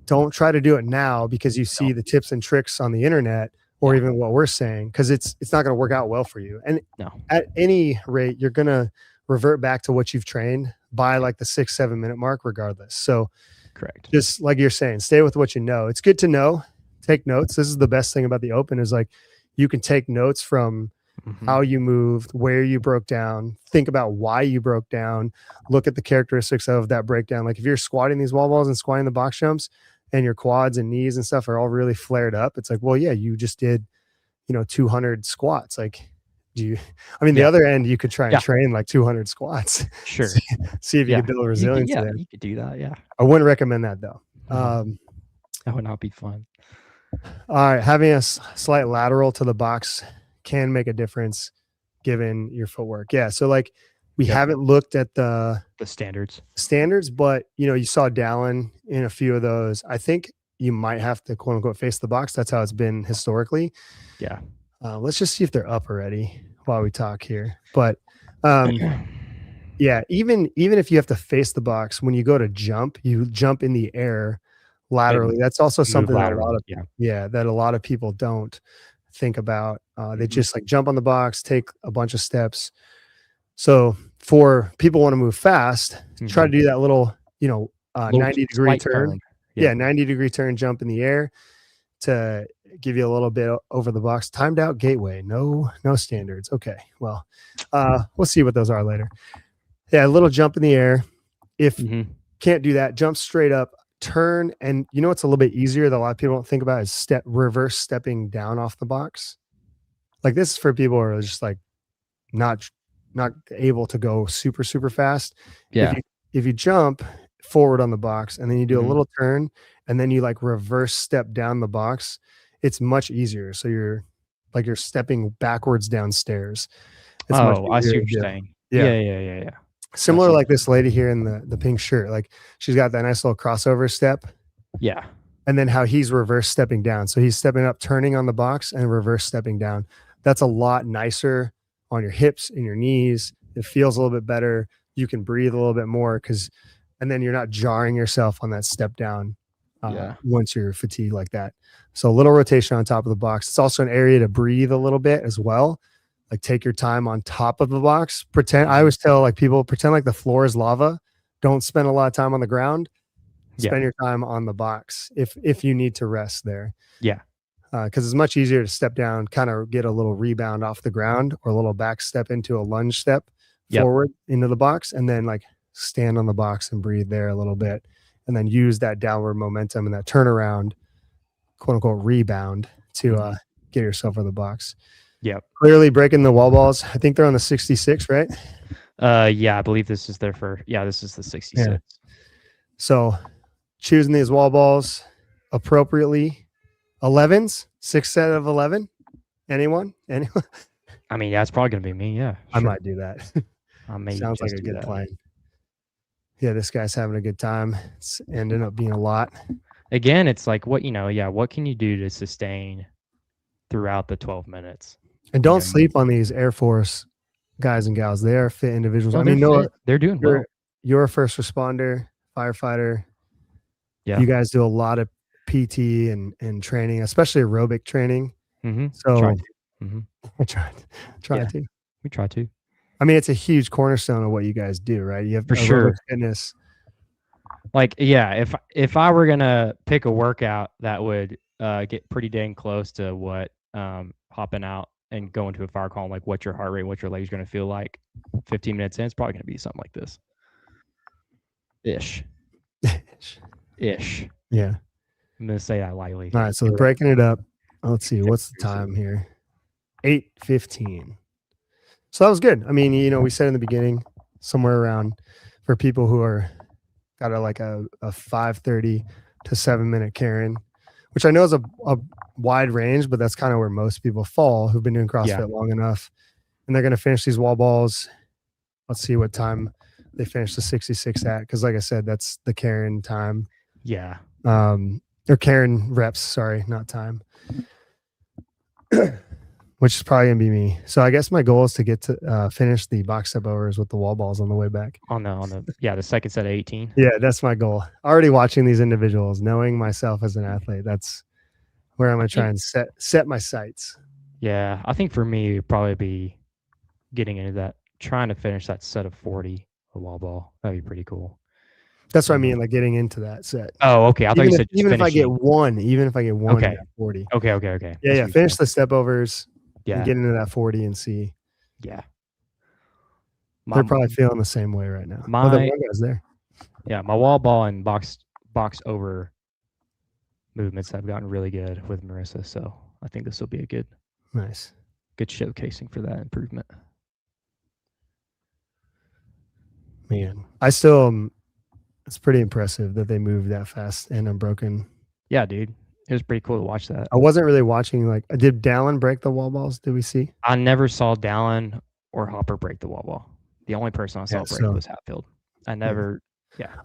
don't try to do it now because you see the tips and tricks on the internet or even what we're saying, because it's not going to work out well for you. And at any rate, you're going to revert back to what you've trained by like the 6-7 minute mark regardless. So correct. Just like you're saying, stay with what you know. It's good to know, take notes. This is the best thing about the open is like you can take notes from how you moved, where you broke down, think about why you broke down, look at the characteristics of that breakdown. Like if you're squatting these wall balls and squatting the box jumps and your quads and knees and stuff are all really flared up, it's like, well, yeah, you just did, 200 squats. Like, the other end, you could try and train like 200 squats. Sure. See if you could build resilience there. You could do that. Yeah. I wouldn't recommend that though. That would not be fun. All right. Having a slight lateral to the box can make a difference given your footwork. Yeah. So like we haven't looked at the standards, but you saw Dallin in a few of those. I think you might have to quote unquote face the box. That's how it's been historically. Yeah. Let's just see if they're up already while we talk here. But yeah, even if you have to face the box, when you go to jump, you jump in the air laterally. That's also something that a lot of people don't think about. They just like jump on the box, take a bunch of steps. So for people want to move fast, try to do that little 90-degree turn. 90-degree turn, jump in the air to give you a little bit over the box. Timed out gateway, no standards. Okay, well, we'll see what those are later. Yeah, a little jump in the air. If can't do that, jump straight up, turn, and what's a little bit easier that a lot of people don't think about is reverse stepping down off the box. Like this is for people who are just like not able to go super, super fast. Yeah. If you jump forward on the box and then you do a little turn and then you like reverse step down the box, it's much easier. So you're stepping backwards downstairs. It's I see what you're saying. Yeah. Similar like this lady here in the pink shirt. Like she's got that nice little crossover step. Yeah. And then how he's reverse stepping down. So he's stepping up, turning on the box and reverse stepping down. That's a lot nicer on your hips and your knees. It feels a little bit better. You can breathe a little bit more and then you're not jarring yourself on that step down once you're fatigued like that. So a little rotation on top of the box. It's also an area to breathe a little bit as well. Like take your time on top of the box. I always tell like people, pretend like the floor is lava. Don't spend a lot of time on the ground. Spend your time on the box if you need to rest there. Yeah. Because it's much easier to step down, kind of get a little rebound off the ground or a little back step into a lunge step forward into the box and then like stand on the box and breathe there a little bit and then use that downward momentum and that turnaround, quote unquote, rebound to get yourself in the box. Yeah. Clearly breaking the wall balls. I think they're on the 66, right? Yeah, I believe this is their first. Yeah, this is the 66. Yeah. So choosing these wall balls appropriately. 11s, 6 set of 11. Anyone? I mean, yeah, it's probably going to be me. Yeah. Sure. I might do that. Sounds like a good plan. Yeah, this guy's having a good time. It's ending up being a lot. Again, it's like what can you do to sustain throughout the 12 minutes? And don't sleep on these Air Force guys and gals. They are fit individuals. No, I mean, Noah, they're doing well. You're a first responder, firefighter. Yeah. You guys do a lot of PT and training, especially aerobic training. So I try to. We try to. I mean, it's a huge cornerstone of what you guys do, right? You have for sure fitness. Like, yeah, if I were gonna pick a workout that would get pretty dang close to what hopping out and going to a fire column, like what your heart rate, what your legs going to feel like 15 minutes in, it's probably going to be something like this. Ish. Yeah. I'm going to say that lightly. All right. So breaking it up. Let's see. What's the time here? 8:15. So that was good. I mean, we said in the beginning, somewhere around for people who are got a 5:30 to 7-minute Karen, which I know is a wide range, but that's kind of where most people fall who've been doing CrossFit long enough. And they're going to finish these wall balls. Let's see what time they finish the 66 at. Because like I said, that's the Karen time. Yeah. Or Karen reps, sorry, not time. which is probably gonna be me. So I guess my goal is to get to finish the box step overs with the wall balls on the way back. On the second set of 18. Yeah, that's my goal. Already watching these individuals, knowing myself as an athlete, that's where I'm gonna try and set my sights. Yeah, I think for me it'd probably be getting into that, trying to finish that set of 40 a wall ball. That'd be pretty cool. That's what I mean, like getting into that set. Oh, okay. I thought you said just even if I get finishing. one, Okay. at 40. Okay. Yeah, finish the step overs Yeah. and get into that 40 and see. Yeah. They're probably feeling the same way right now. My the one guy's there. Yeah, my wall ball and box over movements have gotten really good with Marissa, so I think this will be a good showcasing for that improvement. Man, I still it's pretty impressive that they moved that fast and unbroken. Yeah, dude. It was pretty cool to watch that. I wasn't really watching, like, did Dallin break the wall balls? Did we see? I never saw Dallin or Hopper break the wall ball. The only person I saw break was Hatfield. I never,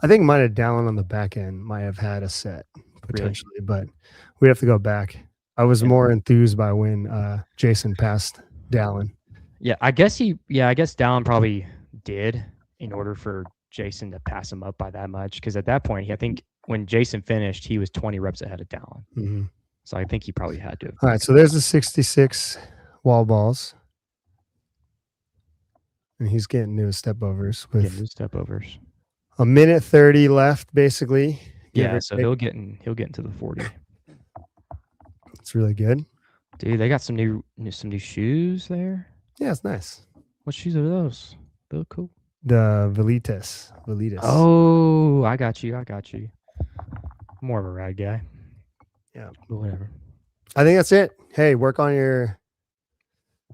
I think mine had Dallin on the back end might have had a set potentially, but we have to go back. I was more enthused by when Jason passed Dallin. Yeah, I guess Dallin probably did in order for Jason to pass him up by that much, because at that point, I think when Jason finished, he was 20 reps ahead of Dallin. Mm-hmm. So I think he probably had to. All right, so there's the 66 wall balls. And he's getting new step overs with a minute 30 left, basically. Yeah, so he'll get into the 40. It's really good. Dude, they got some new shoes there. Yeah, it's nice. What shoes are those? They look cool. The Velitas. Oh, I got you. More of a rad guy. Yeah. But whatever. I think that's it. Hey, work on your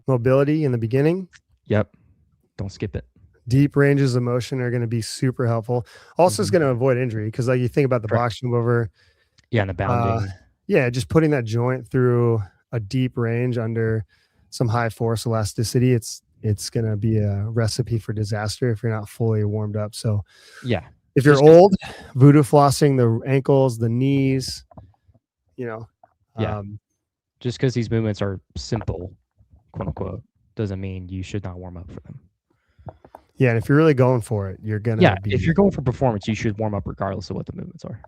mobility in the beginning. Yep. Don't skip it. Deep ranges of motion are going to be super helpful. Also, it's going to avoid injury because, like, you think about the box jump over. Yeah, and the bounding. Just putting that joint through a deep range under some high force elasticity. It's going to be a recipe for disaster if you're not fully warmed up. So, yeah, if you're old, voodoo flossing the ankles, the knees, just because these movements are simple, quote unquote, doesn't mean you should not warm up for them. Yeah, and if you're really going for it, you're gonna. If you're going for performance, you should warm up regardless of what the movements are.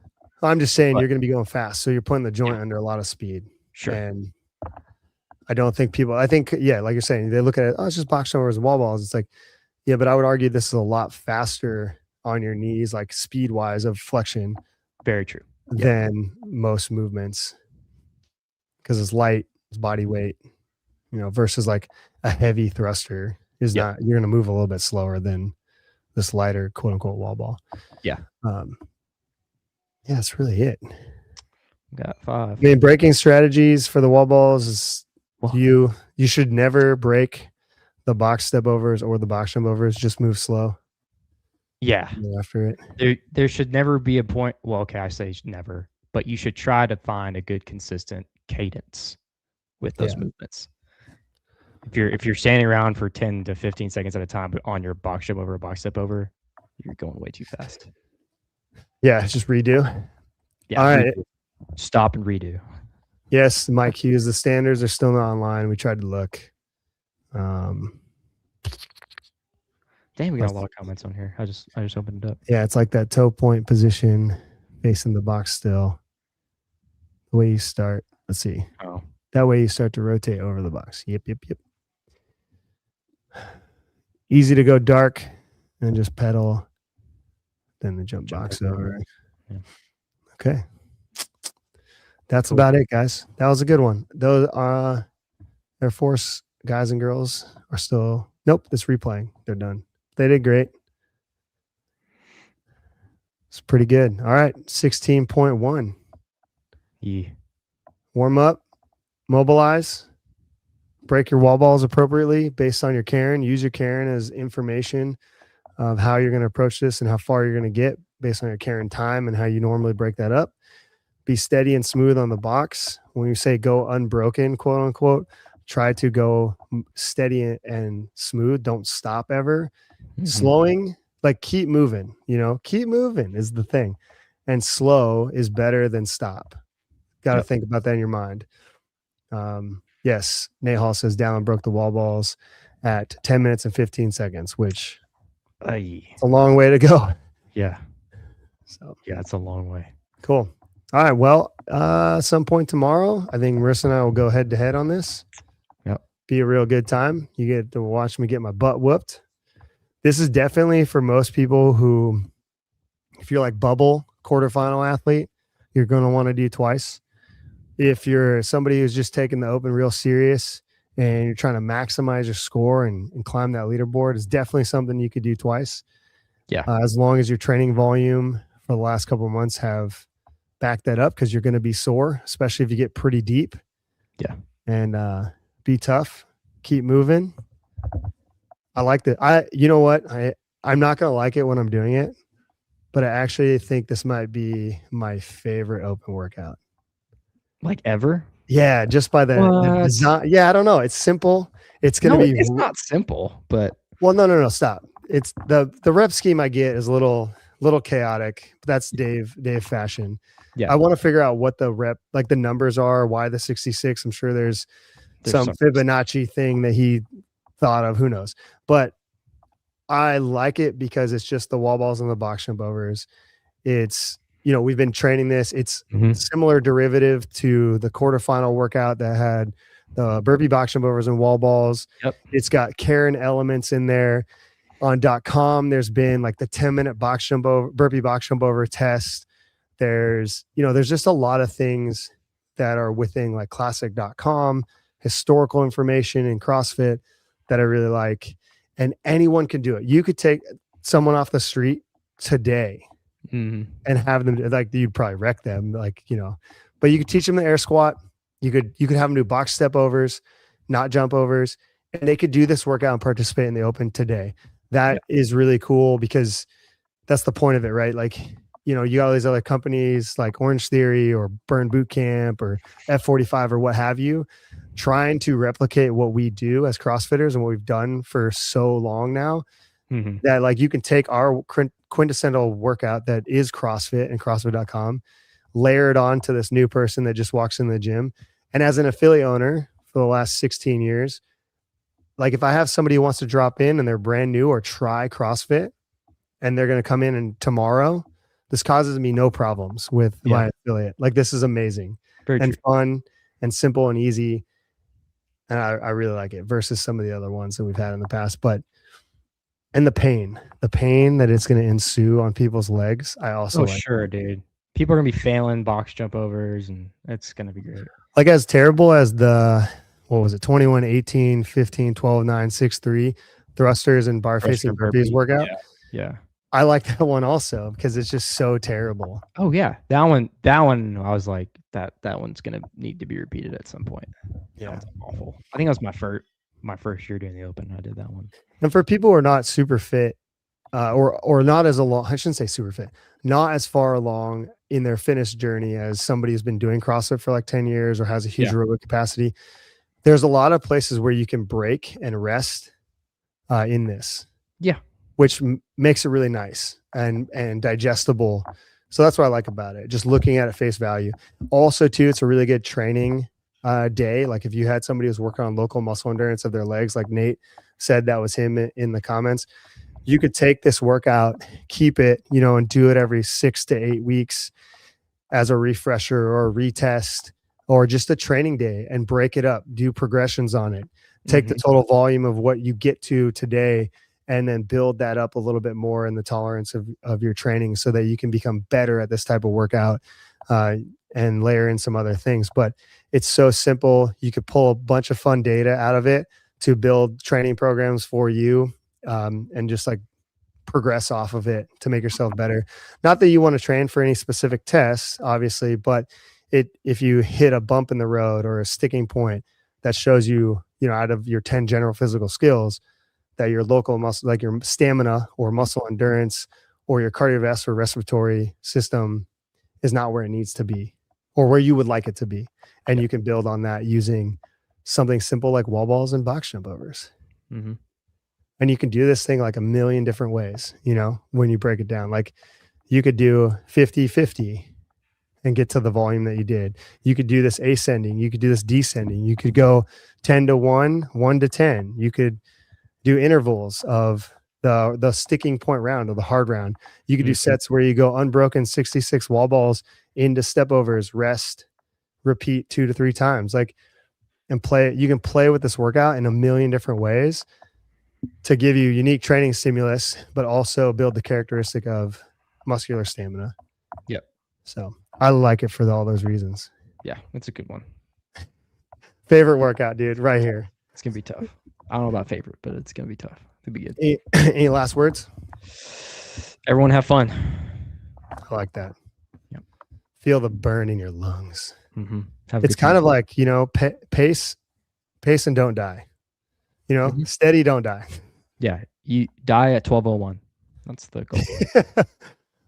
I'm just saying you're gonna be going fast, so you're putting the joint under a lot of speed. Sure. And I don't think people. I think like you're saying, they look at it. Oh, it's just box jumpers and wall balls. It's like, yeah, but I would argue this is a lot faster on your knees, like speed wise of flexion. Very true. Than most movements, because it's light, it's body weight, versus like a heavy thruster is not. You're going to move a little bit slower than this lighter quote unquote wall ball. Yeah. That's really it. Got 5. I mean, breaking strategies for the wall balls is you should never break the box step overs or the box jump overs. Just move slow. Yeah. After it. There should never be a point. Well, okay, I say never, but you should try to find a good consistent cadence with those movements. If you're standing around for 10 to 15 seconds at a time, but on your box jump over, box step over, you're going way too fast. Yeah, just redo. Yeah. All right. Stop and redo. Yes, Mike Hughes. The standards are still not online. We tried to look. Damn, we got a lot of comments on here. I just opened it up. Yeah, it's like that toe point position facing the box still. The way you start. Let's see. Oh. That way you start to rotate over the box. Yep. Easy to go dark and just pedal. Then the jump box over. Yeah. Okay. That's about it, guys. That was a good one. Those Air Force guys and girls are still. Nope, it's replaying. They're done. They did great. It's pretty good. All right, 16.1. Yeah. Warm up, mobilize, break your wall balls appropriately based on your Karen. Use your Karen as information of how you're going to approach this and how far you're going to get based on your Karen time and how you normally break that up. Be steady and smooth on the box. When you say go unbroken, quote unquote, try to go steady and smooth. Don't stop ever. Mm-hmm. Slowing, like keep moving, keep moving is the thing. And slow is better than stop. Got to think about that in your mind. Yes. Nate Hall says Dallin broke the wall balls at 10 minutes and 15 seconds, which it's a long way to go. Yeah. So yeah, it's a long way. Cool. All right. Well, some point tomorrow, I think Marissa and I will go head to head on this. Yep. Be a real good time. You get to watch me get my butt whooped. This is definitely for most people who, if you're like bubble quarterfinal athlete, you're going to want to do twice. If you're somebody who's just taking the open real serious and you're trying to maximize your score and climb that leaderboard, it's definitely something you could do twice. Yeah. As long as your training volume for the last couple of months have backed that up, because you're going to be sore, especially if you get pretty deep. Yeah. And be tough. Keep moving. I like that. You know what? I'm not going to like it when I'm doing it, but I actually think this might be my favorite open workout. Like ever? Yeah, just by the design. Yeah, I don't know. It's simple. It's going to be. It's not simple, but well, no. Stop. It's the rep scheme I get is a little chaotic. But that's Dave fashion. Yeah. I want to figure out what the rep, like the numbers are. Why the 66? I'm sure there's some Fibonacci thing that he thought of. Who knows? But I like it because it's just the wall balls and the box jump overs. It's, we've been training this. It's similar derivative to the quarterfinal workout that had the burpee box jump overs and wall balls. Yep. It's got Karen elements in there. On .com, there's been like the 10-minute box jump over, burpee box jump over test. There's just a lot of things that are within like classic.com, historical information in CrossFit that I really like. And anyone can do it. You could take someone off the street today and have them, like, you'd probably wreck them, but you could teach them the air squat. You could have them do box step overs, not jump overs, and they could do this workout and participate in the open today. That is really cool, because that's the point of it, right? Like, you got all these other companies like Orange Theory or Burn Boot Camp or F45 or what have you, trying to replicate what we do as CrossFitters and what we've done for so long now, that like you can take our quintessential workout that is CrossFit and CrossFit.com, layer it on to this new person that just walks in the gym. And as an affiliate owner for the last 16 years, like if I have somebody who wants to drop in and they're brand new or try CrossFit and they're going to come in and tomorrow, this causes me no problems with my affiliate. Like, this is amazing and fun and simple and easy. And I really like it versus some of the other ones that we've had in the past. And the pain that it's going to ensue on people's legs, I also like. Sure, dude. People are going to be failing box jump overs, and it's going to be great. Like, as terrible as the, 21, 18, 15, 12, 9, 6, 3 thrusters and bar facing burpees workout. Yeah. I like that one also because it's just so terrible. Oh yeah. That one I was like, that one's going to need to be repeated at some point. Yeah. That was awful. I think that was my first year doing the open. I did that one. And for people who are not super fit, or not as long, I shouldn't say super fit, not as far along in their fitness journey as somebody who's been doing CrossFit for like 10 years or has a huge aerobic capacity, there's a lot of places where you can break and rest in this. Yeah. Which makes it really nice and digestible. So that's what I like about it. Just looking at it face value. Also too, it's a really good training day. Like if you had somebody who's working on local muscle endurance of their legs, like Nate said, that was him in the comments. You could take this workout, keep it, and do it every 6 to 8 weeks as a refresher or a retest or just a training day and break it up, do progressions on it, take the total volume of what you get to today and then build that up a little bit more in the tolerance of your training so that you can become better at this type of workout and layer in some other things. But it's so simple. You could pull a bunch of fun data out of it to build training programs for you and just like progress off of it to make yourself better. Not that you want to train for any specific tests, obviously, but if you hit a bump in the road or a sticking point that shows you, out of your 10 general physical skills, that your local muscle, like your stamina or muscle endurance or your cardiovascular respiratory system is not where it needs to be or where you would like it to be. And you can build on that using something simple like wall balls and box jump overs. And you can do this thing like a million different ways, when you break it down. Like you could do 50-50 and get to the volume that you did. You could do this ascending. You could do this descending. You could go 10 to 1, 1 to 10. You could do intervals of the sticking point round or the hard round. You could do sets where you go unbroken 66 wall balls into step overs, rest, repeat 2 to 3 times. Like, and play. You can play with this workout in a million different ways to give you unique training stimulus, but also build the characteristic of muscular stamina. Yep. So I like it for all those reasons. Yeah, it's a good one. Favorite workout, dude, right here. It's gonna be tough. I don't know about favorite, but it's gonna be tough. It'll be good. Any last words? Everyone have fun. I like that. Yep. Feel the burn in your lungs. Mm-hmm. It's kind of like, you know, pace and don't die. You know, steady, don't die. Yeah, you die at 12:01. That's the goal.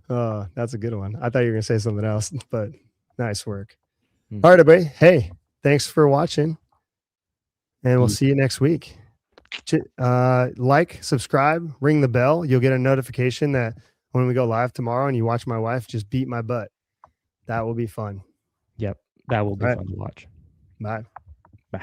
Oh, that's a good one. I thought you were gonna say something else, but nice work. All right, everybody. Hey, thanks for watching, and we'll see you next week. Like, subscribe, ring the bell. You'll get a notification that when we go live tomorrow and you watch my wife just beat my butt. That will be fun. Yep, that will be fun to watch. Bye. Bye.